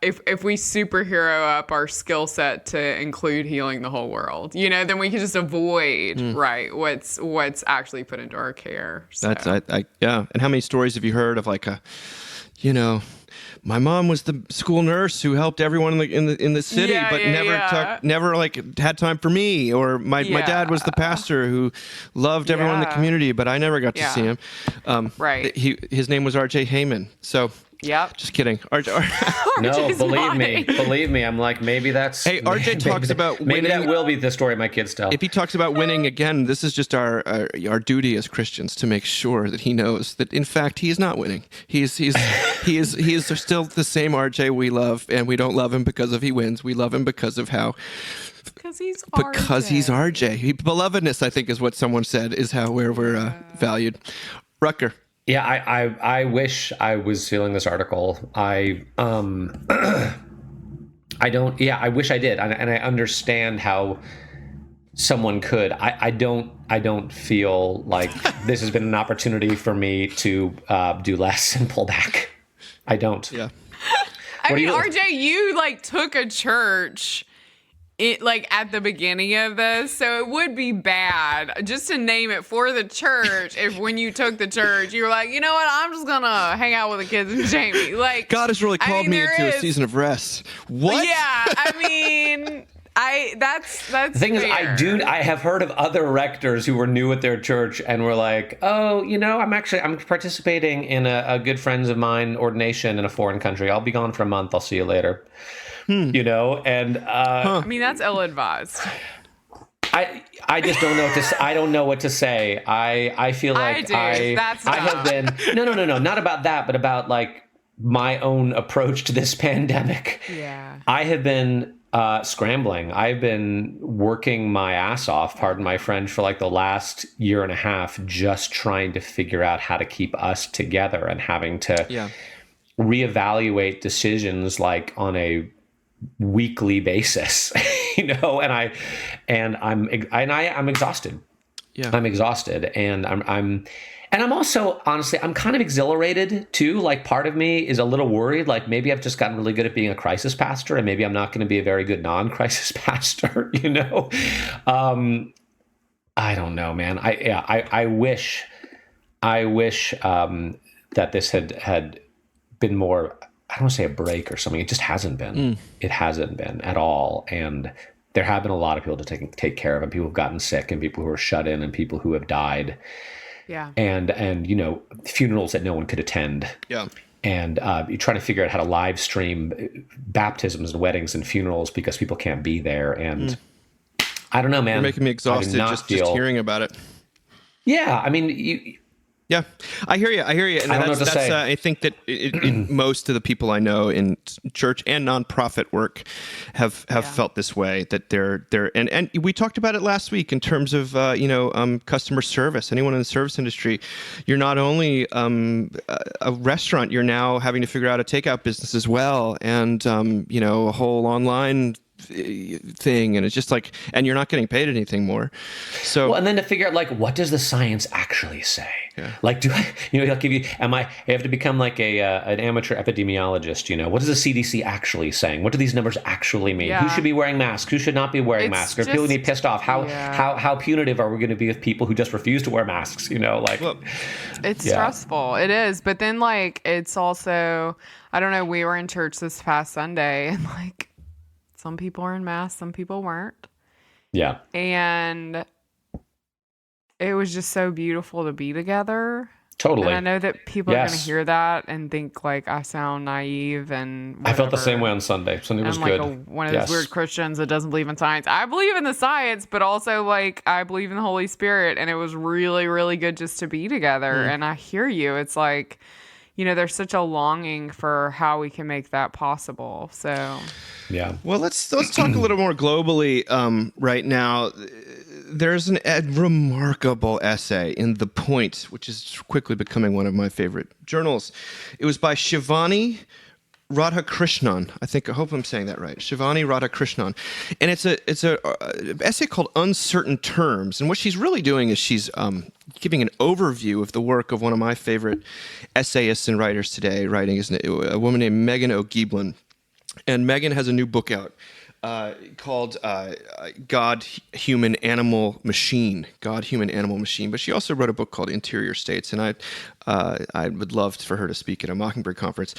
if we superhero up our skill set to include healing the whole world, you know, then we can just avoid right what's actually put into our care. So. That's yeah. And how many stories have you heard of like my mom was the school nurse who helped everyone in the city, but never like had time for me. Or my dad was the pastor who loved everyone in the community, but I never got to see him. Right. His name was R.J. Heyman. So. Yep. Just kidding. No, believe me. I'm like, maybe that's. Hey, RJ talks about winning. Maybe that will be the story my kids tell. If he talks about winning again, this is just our duty as Christians to make sure that he knows that in fact he is not winning. He is still the same RJ we love, and we don't love him because he wins. We love him because of how. Because he's RJ. Because he's RJ. Belovedness, I think, is what someone said, is how we're valued. Rucker. Yeah, I wish I was feeling this article. I don't. Yeah, I wish I did, and I understand how someone could. I don't feel like this has been an opportunity for me to do less and pull back. I don't. Yeah. I mean, RJ, you like took a church. Like at the beginning of this, so it would be bad just to name it for the church if when you took the church you were like, you know what, I'm just gonna hang out with the kids and Jamie. Like God has really called me into a season of rest. What? Yeah, I mean, that's the thing fair. is, I have heard of other rectors who were new at their church and were like, oh, you know, I'm participating in a good friends of mine ordination in a foreign country. I'll be gone for a month. I'll see you later. You know, and I mean, that's ill-advised. I just don't know what to say. I don't know what to say. I feel like I have been no, not about that, but about like my own approach to this pandemic. Yeah. I have been scrambling. I've been working my ass off, pardon my French, for like the last year and a half, just trying to figure out how to keep us together and having to reevaluate decisions like on a weekly basis, you know, and I'm exhausted. Yeah. I'm exhausted, and I'm also, honestly, I'm kind of exhilarated too. Like part of me is a little worried, like maybe I've just gotten really good at being a crisis pastor, and maybe I'm not going to be a very good non-crisis pastor, you know? I don't know, man. I wish that this had been more, I don't want to say a break or something. It just hasn't been. It hasn't been at all. And there have been a lot of people to take care of, and people who've gotten sick, and people who are shut in, and people who have died. Yeah. And you know, funerals that no one could attend. Yeah. And you're trying to figure out how to live stream baptisms and weddings and funerals because people can't be there. And I don't know, man. You're making me exhausted just hearing about it. Yeah. I mean, yeah, I hear you. And that's I think that most of the people I know in church and nonprofit work have felt this way, that they're and we talked about it last week in terms of customer service. Anyone in the service industry, you're not only a restaurant, you're now having to figure out a takeout business as well, and a whole online thing, and it's just like, and you're not getting paid anything more. So Well, and then to figure out, like, what does the science actually say? Yeah. Like, do I, like, give you, I have to become like an amateur epidemiologist, what is the CDC actually saying? What do these numbers actually mean? Yeah. Who should be wearing masks? Who should not be wearing It's masks? Are people going to be pissed off? How punitive are we going to be with people who just refuse to wear masks? Like, well, It's stressful. It is. But then, like, it's also, I don't know, we were in church this past Sunday, and, like, some people were in masks, some people weren't. yeah. And it was just so beautiful to be together. Totally. And I know that people are going to Yes. hear that and think, like, I sound naive and whatever. I felt the same way on Sunday. Sunday was I'm like good. one of those weird Christians that doesn't believe in science. I believe in the science, but also, like, I believe in the Holy Spirit. And it was really, really good just to be together. And I hear you. It's like, there's such a longing for how we can make that possible. So, Yeah. well, let's talk a little more globally right now. There's a remarkable essay in The Point, which is quickly becoming one of my favorite journals. It was by Shivani Radhakrishnan. I hope I'm saying that right. Shivani Radhakrishnan. And it's a essay called Uncertain Terms. And what she's really doing is she's giving an overview of the work of one of my favorite essayists and writers today. Writing is a woman named Megan O'Geeblin. And Megan has a new book out called God, Human, Animal, Machine. God, Human, Animal, Machine. But she also wrote a book called Interior States, and I would love for her to speak at a Mockingbird conference.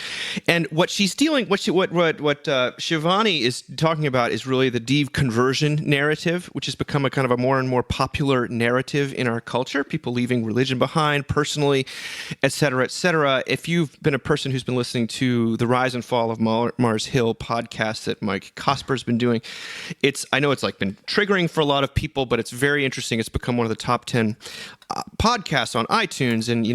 And what she's dealing, what Shivani is talking about is really the deconversion narrative, which has become a kind of a more and more popular narrative in our culture. People leaving religion behind, personally, et cetera, et cetera. If you've been a person who's been listening to the Rise and Fall of Mars Hill podcast that Mike Cosper's been doing, I know it's like been triggering for a lot of people, but it's very interesting. It's become one of the top 10 podcasts on iTunes, and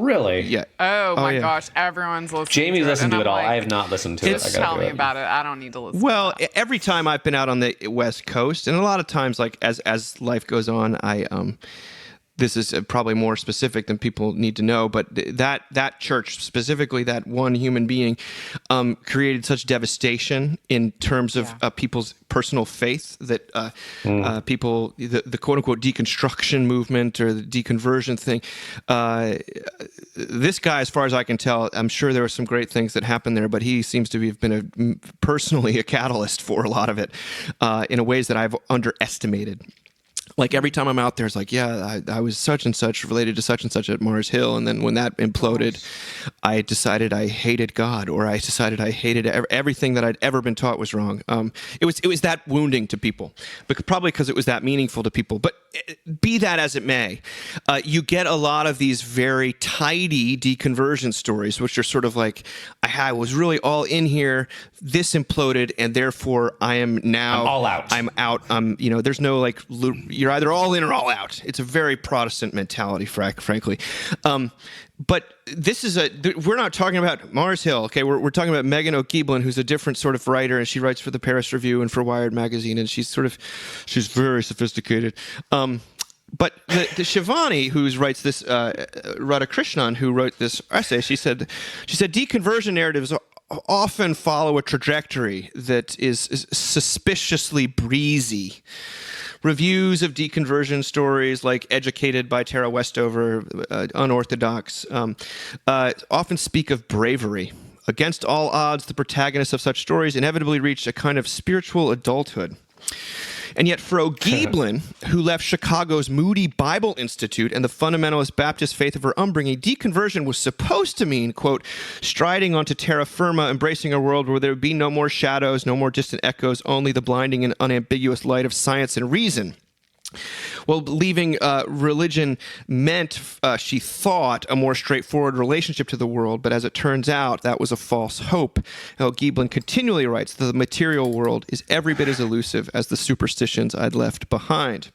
Really? yeah. oh my yeah. gosh, everyone's listening. Jamie's listened to and it I'm all. like, I have not listened to it. Just I gotta tell do me it. about it. I don't need to listen. Well, to that. every time I've been out on the West Coast, and a lot of times, like as life goes on, this is probably more specific than people need to know, but that church, specifically that one human being, created such devastation in terms of people's personal faith that people, the quote-unquote deconstruction movement or the deconversion thing, this guy, as far as I can tell, I'm sure there were some great things that happened there, but he seems to have been personally a catalyst for a lot of it in ways that I've underestimated. Like every time I'm out there, it's like, yeah, I was such and such related to such and such at Mars Hill. And then when that imploded, I decided I hated God, or I decided I hated everything that I'd ever been taught was wrong. It was that wounding to people, but probably because it was that meaningful to people. But be that as it may, you get a lot of these very tidy deconversion stories, which are sort of like, I was really all in here, this imploded, and therefore I am now I'm all out. I'm out. There's no like, you're either all in or all out. It's a very Protestant mentality, frankly. But this is we're not talking about Mars Hill, okay? We're talking about Megan O'Geeblin, who's a different sort of writer, and she writes for the Paris Review and for Wired magazine, and she's very sophisticated. But the Shivani, who writes this, Radhakrishnan, who wrote this essay, she said deconversion narratives often follow a trajectory that is suspiciously breezy. Reviews of deconversion stories, like Educated by Tara Westover, Unorthodox, often speak of bravery. Against all odds, the protagonists of such stories inevitably reach a kind of spiritual adulthood. And yet for O'Geeblin, who left Chicago's Moody Bible Institute and the fundamentalist Baptist faith of her upbringing, deconversion was supposed to mean, quote, striding onto terra firma, embracing a world where there would be no more shadows, no more distant echoes, only the blinding and unambiguous light of science and reason. Well, leaving religion meant, she thought, a more straightforward relationship to the world, but as it turns out, that was a false hope. O'Geeblin continually writes that the material world is every bit as elusive as the superstitions I'd left behind.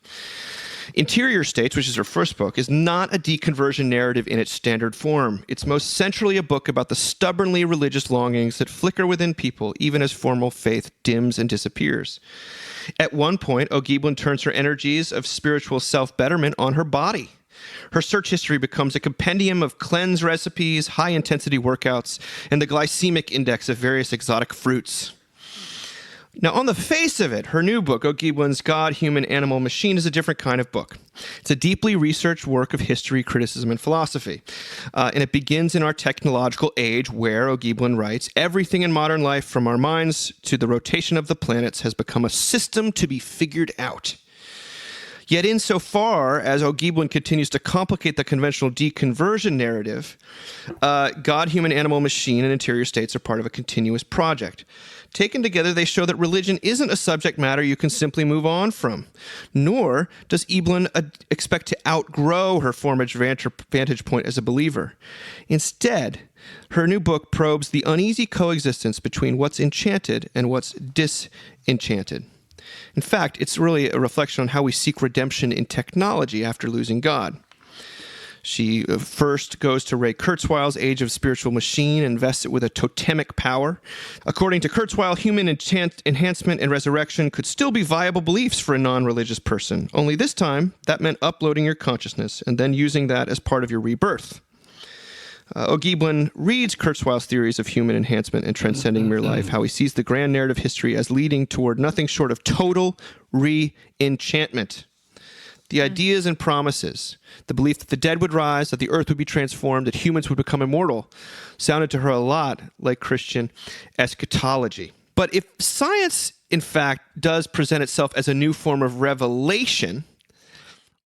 Interior States, which is her first book, is not a deconversion narrative in its standard form. It's most centrally a book about the stubbornly religious longings that flicker within people even as formal faith dims and disappears. At one point, O'Geeblin turns her energies of spiritual self-betterment on her body. Her search history becomes a compendium of cleanse recipes, high-intensity workouts, and the glycemic index of various exotic fruits. Now, on the face of it, her new book, O'Gieblin's God, Human, Animal, Machine, is a different kind of book. It's a deeply researched work of history, criticism, and philosophy. And it begins in our technological age where, O'Gieblin writes, everything in modern life, from our minds to the rotation of the planets, has become a system to be figured out. Yet insofar as O'Gieblin continues to complicate the conventional deconversion narrative, God, human, animal, machine, and interior states are part of a continuous project. Taken together, they show that religion isn't a subject matter you can simply move on from, nor does Eblin expect to outgrow her former vantage point as a believer. Instead, her new book probes the uneasy coexistence between what's enchanted and what's disenchanted. In fact, it's really a reflection on how we seek redemption in technology after losing God. She first goes to Ray Kurzweil's Age of Spiritual Machine and invests it with a totemic power. According to Kurzweil, human enhancement and resurrection could still be viable beliefs for a non-religious person. Only this time, that meant uploading your consciousness and then using that as part of your rebirth. O'Gieblin reads Kurzweil's theories of human enhancement and transcending mere life, how he sees the grand narrative history as leading toward nothing short of total re-enchantment. The ideas and promises, the belief that the dead would rise, that the earth would be transformed, that humans would become immortal, sounded to her a lot like Christian eschatology. But if science, in fact, does present itself as a new form of revelation,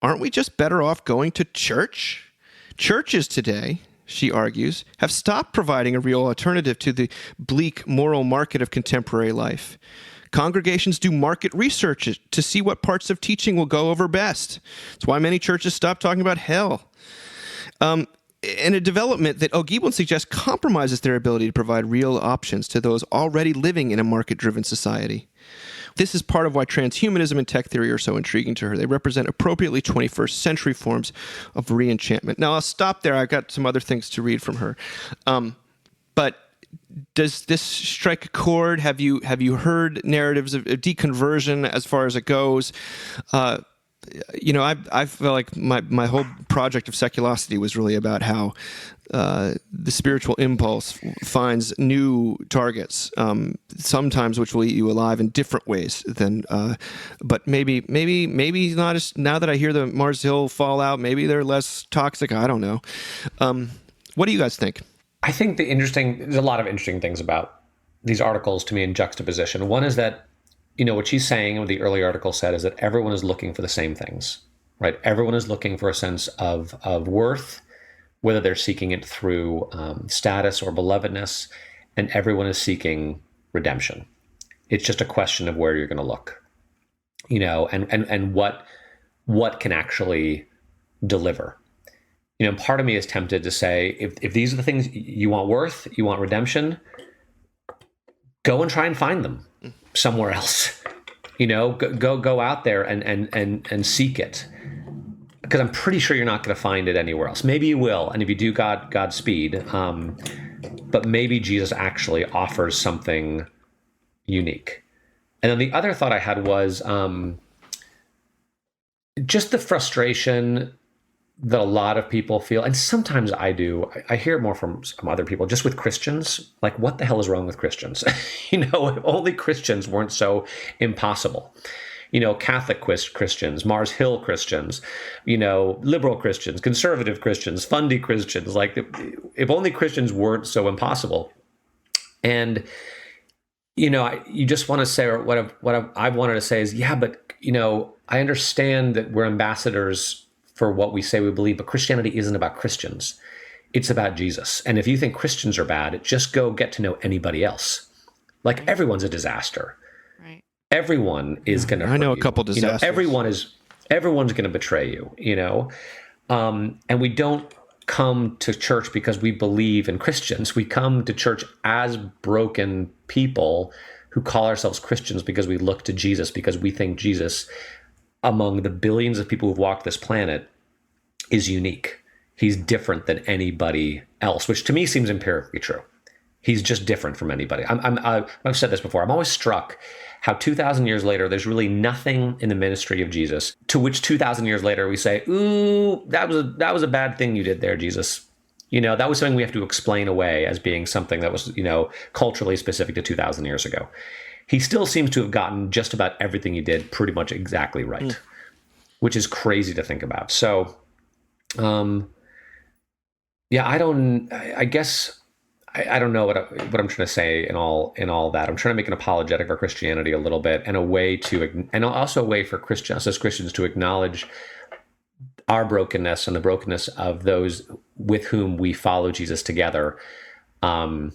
aren't we just better off going to church? Churches today, she argues, have stopped providing a real alternative to the bleak moral market of contemporary life. Congregations do market research to see what parts of teaching will go over best. That's why many churches stop talking about hell. And a development that O'Gieblin suggests compromises their ability to provide real options to those already living in a market-driven society. This is part of why transhumanism and tech theory are so intriguing to her. They represent appropriately 21st century forms of re-enchantment. Now, I'll stop there. I've got some other things to read from her. But does this strike a chord? Have you heard narratives of deconversion as far as it goes? I feel like my whole project of seculosity was really about how the spiritual impulse finds new targets, sometimes which will eat you alive in different ways than. But maybe not as. Now that I hear the Mars Hill fallout, maybe they're less toxic. I don't know. What do you guys think? I think there's a lot of interesting things about these articles to me in juxtaposition. One is that, what she's saying, what the early article said, is that everyone is looking for the same things, right? Everyone is looking for a sense of worth, whether they're seeking it through status or belovedness, and everyone is seeking redemption. It's just a question of where you're going to look, and what can actually deliver. Part of me is tempted to say, if these are the things you want, worth, you want redemption, go and try and find them somewhere else. Go out there and seek it, because I'm pretty sure you're not going to find it anywhere else. Maybe you will, and if you do, Godspeed. But maybe Jesus actually offers something unique. And then the other thought I had was just the frustration that a lot of people feel, and sometimes I do. I hear more from some other people, just with Christians. Like, what the hell is wrong with Christians? If only Christians weren't so impossible. Catholic Christians, Mars Hill Christians, liberal Christians, conservative Christians, fundy Christians. Like, if only Christians weren't so impossible. And you just want to say, or what I wanted to say is, yeah, but I understand that we're ambassadors for what we say we believe, but Christianity isn't about Christians. It's about Jesus. And if you think Christians are bad, just go get to know anybody else. Like, everyone's a disaster. Right. Everyone is going to. I know a couple disasters. Everyone's going to betray you. And we don't come to church because we believe in Christians. We come to church as broken people who call ourselves Christians because we look to Jesus, because we think Jesus, among the billions of people who've walked this planet, is unique. He's different than anybody else, which to me seems empirically true. He's just different from anybody. I've said this before. I'm always struck how 2,000 years later, there's really nothing in the ministry of Jesus to which 2,000 years later we say, ooh, that was a bad thing you did there, Jesus. That was something we have to explain away as being something that was, culturally specific to 2,000 years ago. he still seems to have gotten just about everything he did pretty much exactly right, which is crazy to think about. So, yeah, I guess I don't know what I'm trying to say in all that. I'm trying to make an apologetic for Christianity a little bit, and also a way for us as Christians to acknowledge our brokenness and the brokenness of those with whom we follow Jesus together, while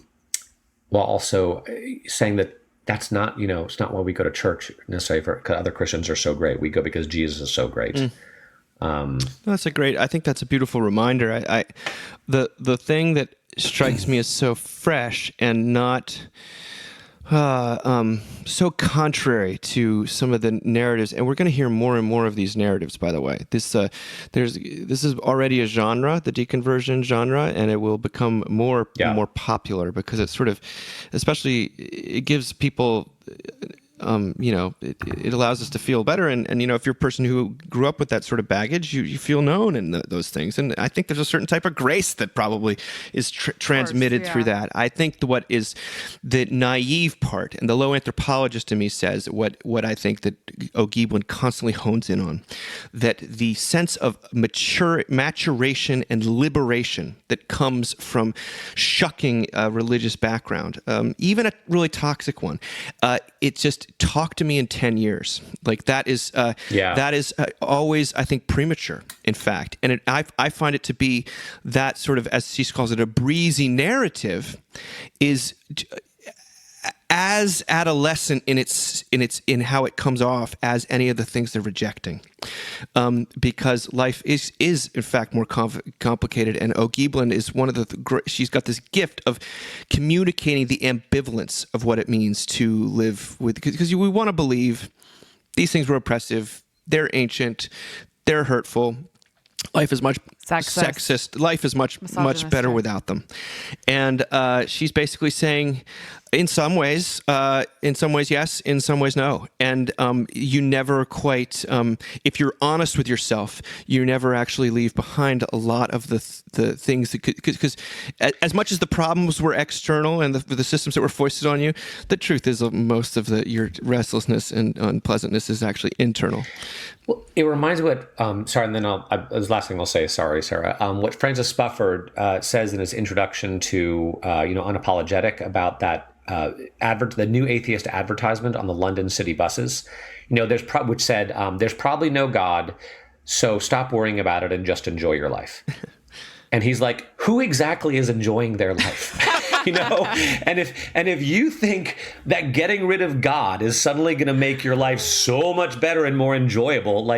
also saying that that's not, it's not why we go to church necessarily for other Christians are so great. We go because Jesus is so great. I think that's a beautiful reminder. The thing that strikes me as so fresh and not so contrary to some of the narratives, and we're going to hear more and more of these narratives. By the way, this is already a genre, the deconversion genre, and it will become more popular because it's sort of, especially, it gives people. It allows us to feel better. And if you're a person who grew up with that sort of baggage, you feel known in those things. And I think there's a certain type of grace that probably is transmitted through that. I think what is the naive part, and the low anthropologist in me says what I think that O'Giblin constantly hones in on, that the sense of maturation and liberation that comes from shucking a religious background, even a really toxic one, it's just talk to me in 10 years. Like that is always, I think, premature, in fact. And I find it to be that sort of, as she calls it, a breezy narrative is as adolescent in how it comes off as any of the things they're rejecting, because life is in fact more complicated. And O'Giblin is one of she's got this gift of communicating the ambivalence of what it means to live with, because we want to believe these things were oppressive, they're ancient, they're hurtful. Life is much sexist. Life is much better without them. And she's basically saying, in some ways yes, in some ways no. And you never quite, if you're honest with yourself, you never actually leave behind a lot of the things that because as much as the problems were external and the systems that were foisted on you, the truth is most of your restlessness and unpleasantness is actually internal. Well, it reminds me what, and then the last thing I'll say, sorry, Sarah, what Francis Spufford says in his introduction to, Unapologetic about that the new atheist advertisement on the London city buses, which said, there's probably no God, so stop worrying about it and just enjoy your life. And he's like, who exactly is enjoying their life? And if you think that getting rid of God is suddenly going to make your life so much better and more enjoyable,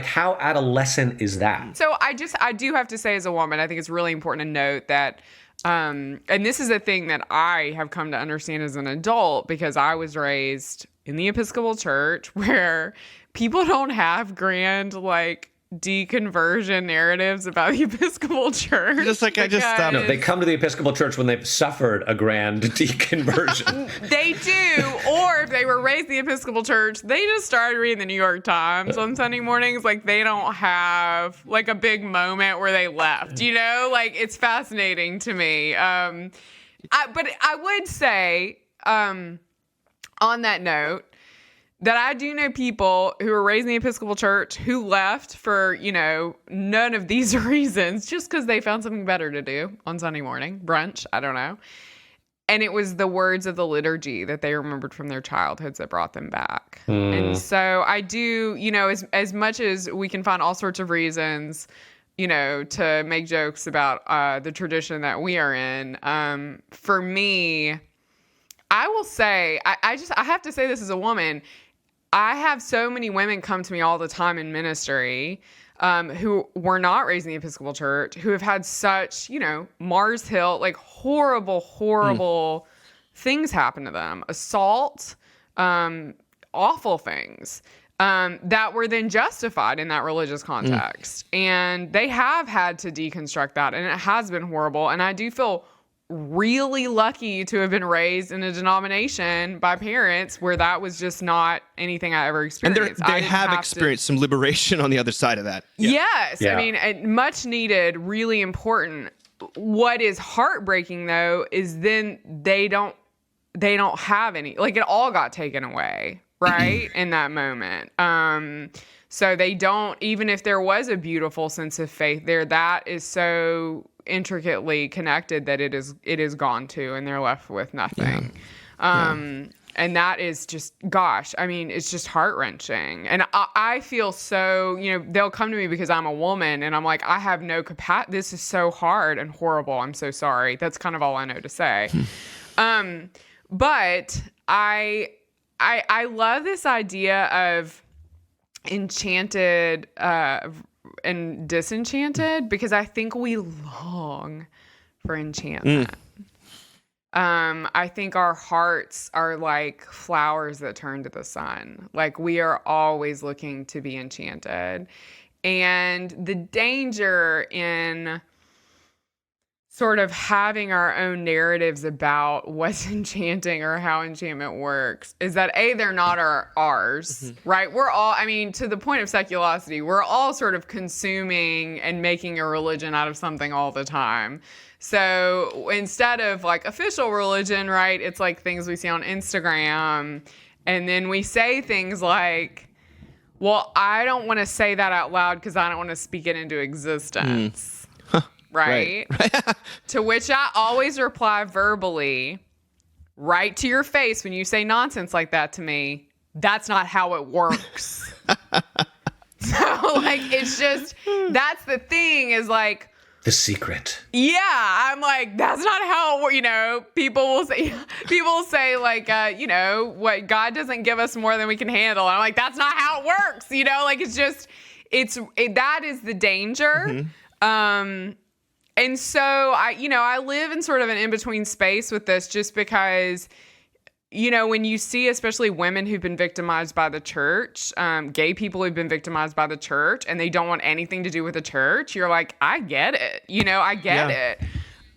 how adolescent is that? So I do have to say, as a woman, I think it's really important to note that, and this is a thing that I have come to understand as an adult, because I was raised in the Episcopal Church, where people don't have grand, deconversion narratives about the Episcopal Church. Just like I just stopped. No, they come to the Episcopal Church when they've suffered a grand deconversion. They do. Or if they were raised in the Episcopal Church, they just started reading the New York Times on Sunday mornings. They don't have a big moment where they left, it's fascinating to me. But I would say, on that note, that I do know people who were raised in the Episcopal Church who left for, none of these reasons, just because they found something better to do on Sunday morning, brunch, I don't know. And it was the words of the liturgy that they remembered from their childhoods that brought them back. And so I do, as much as we can find all sorts of reasons, to make jokes about the tradition that we are in, for me, I will say, I have to say this as a woman, I have so many women come to me all the time in ministry who were not raised in the Episcopal Church, who have had such, Mars Hill, horrible things happen to them. Assault, awful things that were then justified in that religious context. And they have had to deconstruct that, and it has been horrible. And I do feel really lucky to have been raised in a denomination by parents where that was just not anything I ever experienced. And they have experienced some liberation on the other side of that. Yeah. Yes. Yeah. I mean, much needed, really important. What is heartbreaking, though, is then they don't have any, like it all got taken away, right? In that moment. So they don't, even if there was a beautiful sense of faith there, that is so intricately connected that it is gone too, and they're left with nothing. And that is just, gosh, I mean, it's just heart-wrenching. And I feel so, they'll come to me because I'm a woman, and I'm like, I have no capacity. This is so hard and horrible. I'm so sorry. That's kind of all I know to say. But I love this idea of enchanted and disenchanted, because I think we long for enchantment. I think our hearts are like flowers that turn to the sun. Like we are always looking to be enchanted. And the danger in sort of having our own narratives about what's enchanting or how enchantment works is that they're not ours, right? We're all, I mean, to the point of seculosity, we're all sort of consuming and making a religion out of something all the time. So instead of like official religion, right, it's like things we see on Instagram. And then we say things like, well, I don't want to say that out loud because I don't want to speak it into existence. Right? To which I always reply verbally, right to your face when you say nonsense like that to me. That's not how it works. So, like, it's just, that's the thing is like, the secret. Yeah, I'm like, that's not how, people will say like, what, God doesn't give us more than we can handle. And I'm like, that's not how it works. Like it's just, that is the danger. And so I live in sort of an in-between space with this just because, when you see especially women who've been victimized by the church, gay people who've been victimized by the church, and they don't want anything to do with the church, you're like, I get it. I get it.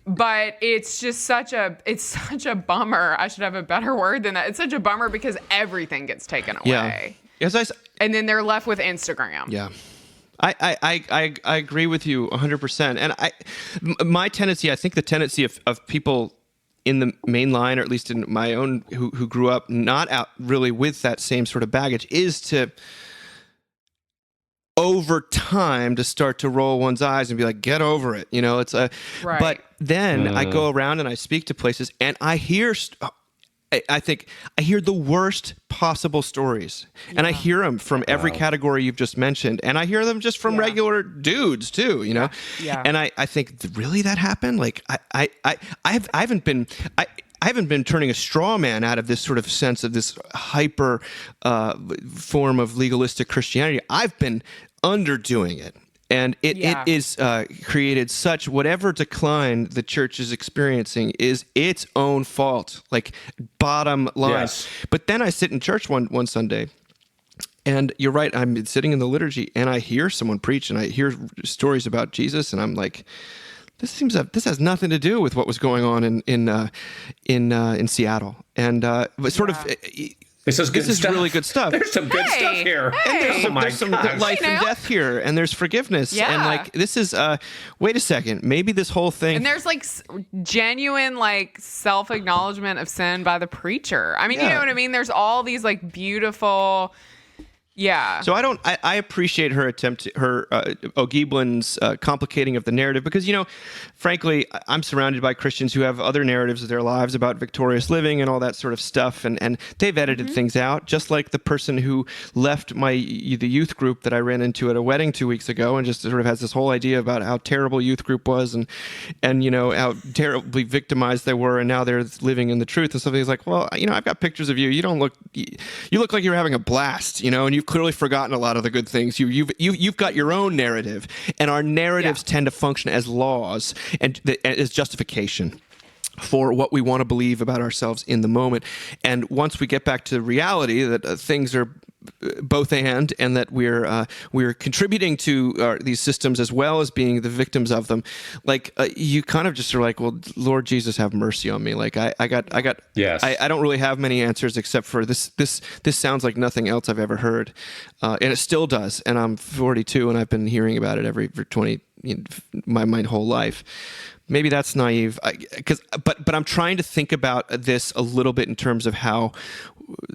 But it's just such a bummer. I should have a better word than that. It's such a bummer because everything gets taken away. Yeah. And then they're left with Instagram. Yeah. I agree with you 100%. And my tendency, I think the tendency of people in the main line, or at least in my own, who grew up not out really with that same sort of baggage, is to, over time, to start to roll one's eyes and be like, get over it. It's a, right. But then I go around and I speak to places and I hear, I think I hear the worst possible stories, and I hear them from every category you've just mentioned, and I hear them just from regular dudes too, Yeah. And I think, really, that happened? Like I haven't been turning a straw man out of this sort of sense of this hyper form of legalistic Christianity. I've been underdoing it. And it is created such, whatever decline the church is experiencing is its own fault, like bottom line. Yes. But then I sit in church one Sunday, and you're right, I'm sitting in the liturgy, and I hear someone preach, and I hear stories about Jesus, and I'm like, this has nothing to do with what was going on in Seattle, and This is really good stuff. There's some good stuff here. And there's some life and death here, and there's forgiveness. Yeah. And like, this is, wait a second, maybe this whole thing. And there's like genuine like self-acknowledgement of sin by the preacher. I mean, you know what I mean? There's all these like beautiful, So I appreciate her attempt, O'Gieblin's complicating of the narrative, because, frankly, I'm surrounded by Christians who have other narratives of their lives about victorious living and all that sort of stuff. And they've edited things out, just like the person who left the youth group that I ran into at a wedding 2 weeks ago and just sort of has this whole idea about how terrible youth group was and how terribly victimized they were. And now they're living in the truth. And somebody's like, well, I've got pictures of you. You look like you're having a blast, and you've clearly forgotten a lot of the good things. You've got your own narrative, and our narratives tend to function as laws and as justification for what we want to believe about ourselves in the moment. And once we get back to reality, that things are both and that we're contributing to these systems as well as being the victims of them. Like you kind of just are like, well, Lord Jesus, have mercy on me. Like I don't really have many answers except for this sounds like nothing else I've ever heard, and it still does. And I'm 42, and I've been hearing about it for 20 my whole life. Maybe that's naive, but I'm trying to think about this a little bit in terms of how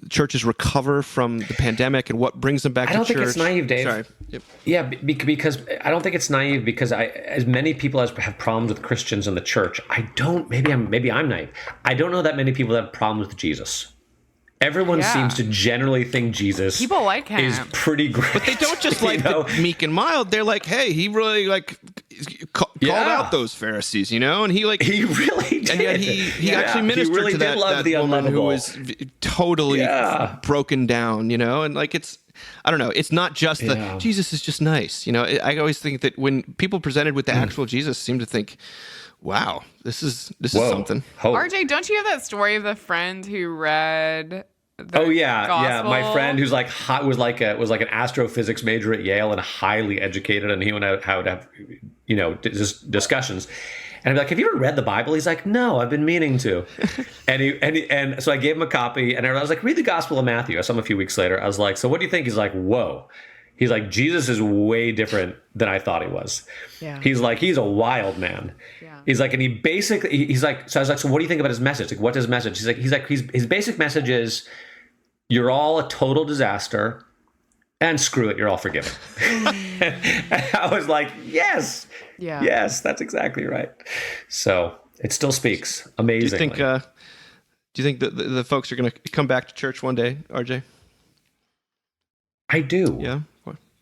churches recover from the pandemic and what brings them back to church. I don't think it's naive, Dave. Sorry. Yep. Yeah, because I don't think it's naive because as many people as have problems with Christians in the church, maybe I'm naive. I don't know that many people that have problems with Jesus. Everyone seems to generally think Jesus People like him. is pretty great. But they don't just like the meek and mild. They're like, hey, he really called out those Pharisees, and he really did. And yet he actually ministered really to did love the woman who unlovable. was totally broken down, and like I don't know. It's not just Jesus is just nice. I always think that when people presented with the actual Jesus seem to think, wow, this is something. Hope. RJ, don't you have that story of the friend who read the gospel? My friend who's was like an astrophysics major at Yale and highly educated, and he went out how to have discussions. And I'd be like, have you ever read the Bible? He's like, no, I've been meaning to. and so I gave him a copy, and I was like, read the Gospel of Matthew. I saw him a few weeks later. I was like, so what do you think? He's like, whoa. He's like, Jesus is way different than I thought he was. Yeah. He's like, he's a wild man. Yeah. He's like, and he's like, so I was like, so what do you think about his message? Like, what's his message? He's like, his basic message is, you're all a total disaster, and screw it, you're all forgiven. And I was like, yes, that's exactly right. So it still speaks amazingly. Do you think the folks are going to come back to church one day, RJ? I do. Yeah.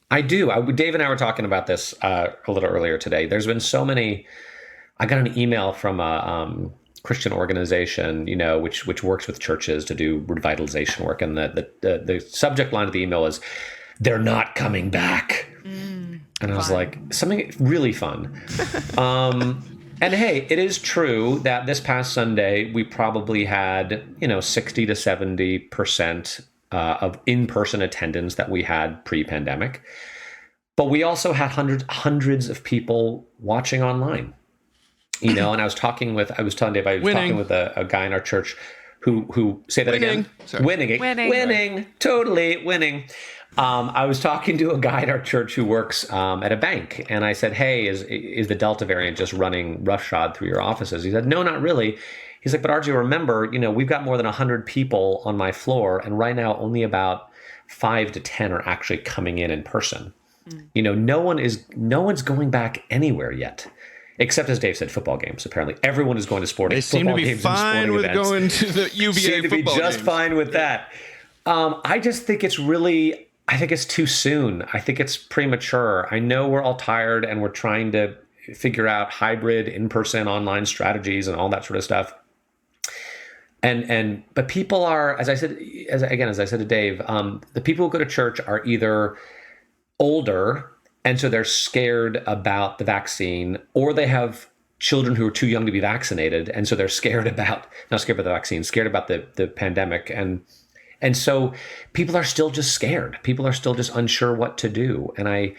I do. Dave and I were talking about this a little earlier today. There's been so many. I got an email from a Christian organization, which works with churches to do revitalization work, and the subject line of the email is, "They're not coming back." And I was like, something really fun. And hey, it is true that this past Sunday we probably had 60 to 70% of in-person attendance that we had pre-pandemic. But we also had hundreds of people watching online, and I was telling Dave, I was talking with a guy in our church who say that again. Sorry. Winning, totally winning. I was talking to a guy at our church who works at a bank, and I said, hey, is the Delta variant just running roughshod through your offices? He said, no, not really. He's like, but RJ, remember, we've got more than 100 people on my floor, and right now only about 5 to 10 are actually coming in person. No one's going back anywhere yet, except, as Dave said, football games. Apparently, everyone is going to sporting. They seem to be fine with going to the UVA seem to be football just games. fine with that. I just think it's I think it's too soon. I think it's premature. I know we're all tired and we're trying to figure out hybrid, in-person, online strategies and all that sort of stuff. But people are, as I said to Dave, the people who go to church are either older, and so they're scared about the vaccine, or they have children who are too young to be vaccinated, and so they're not scared about the vaccine, scared about the pandemic, and so people are still just scared. People are still just unsure what to do, and I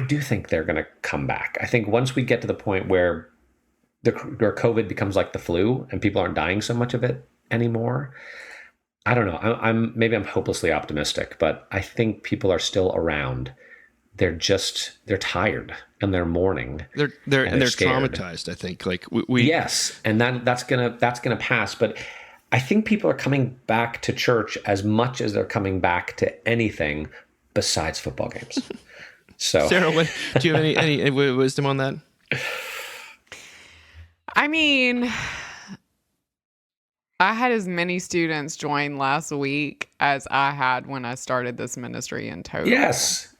do think they're going to come back. I think once we get to the point where COVID becomes like the flu and people aren't dying so much of it anymore, I don't know. I'm hopelessly optimistic, but I think people are still around. They're tired and they're mourning. They're traumatized. I think yes, and that's gonna pass. But I think people are coming back to church as much as they're coming back to anything besides football games. So, Sarah, do you have any wisdom on that? I mean, I had as many students join last week as I had when I started this ministry in total. Yes.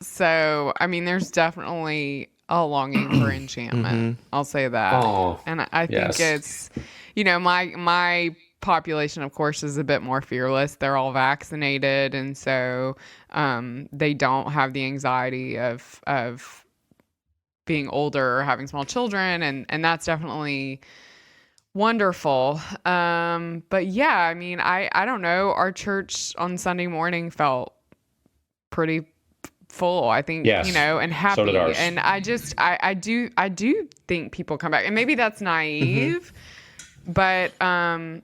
So, I mean, there's definitely a longing for enchantment. I'll say that. Oh, and I think it's, my population, of course, is a bit more fearless. They're all vaccinated. And so they don't have the anxiety of being older or having small children. And that's definitely wonderful. But yeah, I mean, I don't know. Our church on Sunday morning felt pretty full, I think, yes. And happy. So did ours. And I do think people come back, and maybe that's naive, but, I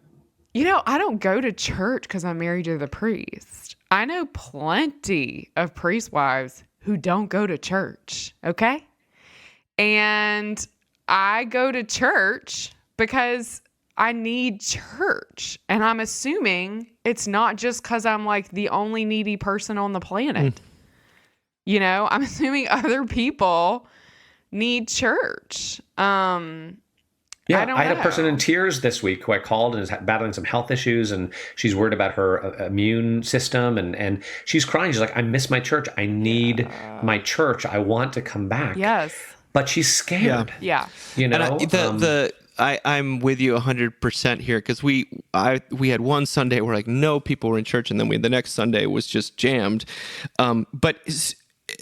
don't go to church because I'm married to the priest. I know plenty of priest wives who don't go to church. Okay. And I go to church because I need church. And I'm assuming it's not just because I'm like the only needy person on the planet. You know, I'm assuming other people need church. Yeah, I don't I had a know. person in tears this week who I called and is battling some health issues, and she's worried about her immune system, and she's crying. She's like, I miss my church. I need my church. I want to come back. Yes. But she's scared. Yeah. You know? And I'm with you 100% here, because we had one Sunday where like no people were in church, and then the next Sunday was just jammed.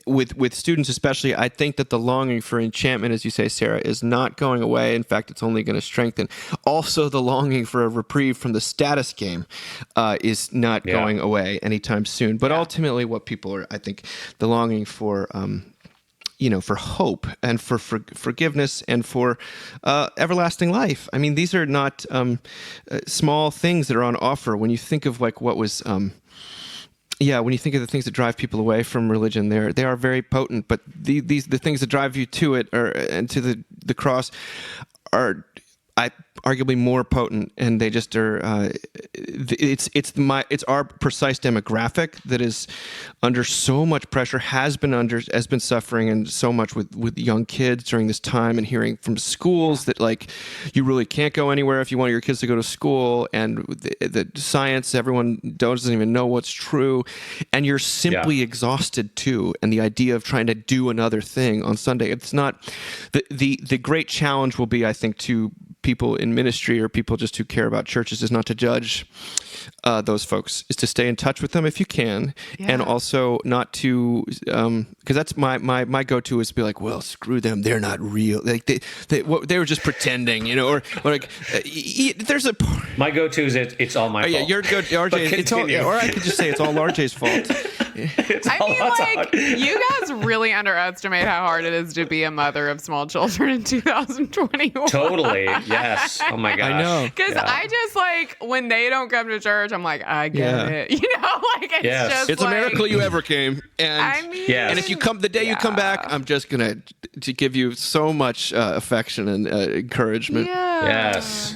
With students especially, I think that the longing for enchantment, as you say, Sarah, is not going away. In fact, it's only going to strengthen. Also, the longing for a reprieve from the status game is not going away anytime soon. But ultimately, what people are, I think, the longing for, for hope and for forgiveness and for everlasting life. I mean, these are not small things that are on offer. When you think of like what was... when you think of the things that drive people away from religion, they are very potent. But the things that drive you to it and to the cross are arguably more potent, and they just are. It's our precise demographic that is under so much pressure, has been suffering, and so much with young kids during this time, and hearing from schools that like you really can't go anywhere if you want your kids to go to school, and the science, everyone doesn't even know what's true, and you're simply exhausted too. And the idea of trying to do another thing on Sunday, it's not the great challenge will be, I think, to people in ministry or people just who care about churches is not to judge those folks, is to stay in touch with them if you can, and also not to, because that's my go-to is to be like, well, screw them, they're not real, like they were just pretending, or like there's a my go-to is it's all my fault. Yeah, your go-to, RJ, it's all, or I could just say it's all RJ's fault. You guys really underestimate how hard it is to be a mother of small children in 2021. Totally. Yes. Oh my gosh. I know. Because I just like, when they don't come to church, I'm like, I get it. Like it's just it's like, a miracle you ever came. And and if you come the day you come back, I'm just gonna to give you so much affection and encouragement. Yes.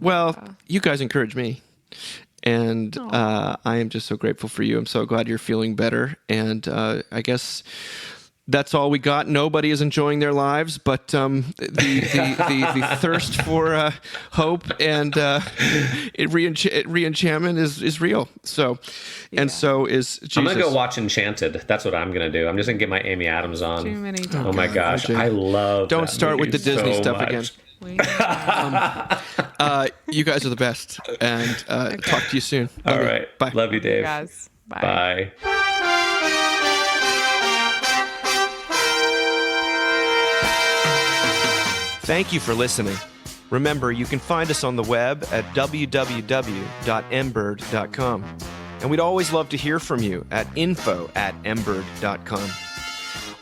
Well, you guys encourage me. And I am just so grateful for you. I'm so glad you're feeling better. And I guess that's all we got. Nobody is enjoying their lives, but the thirst for hope and re-enchantment is real. So, and so is Jesus. I'm going to go watch Enchanted. That's what I'm going to do. I'm just going to get my Amy Adams on. Too many times. Oh my gosh. RJ. I love Don't that start with movie the Disney so stuff much. again. You guys are the best, and talk to you soon. All Love you. right. Bye. Love you, Dave. Guys. Bye. Bye. Thank you for listening. Remember, you can find us on the web at www.mbird.com. And we'd always love to hear from you at info@mbird.com.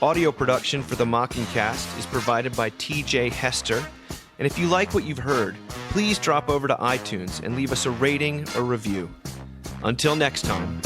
Audio production for the Mockingcast is provided by TJ Hester. And if you like what you've heard, please drop over to iTunes and leave us a rating or review. Until next time.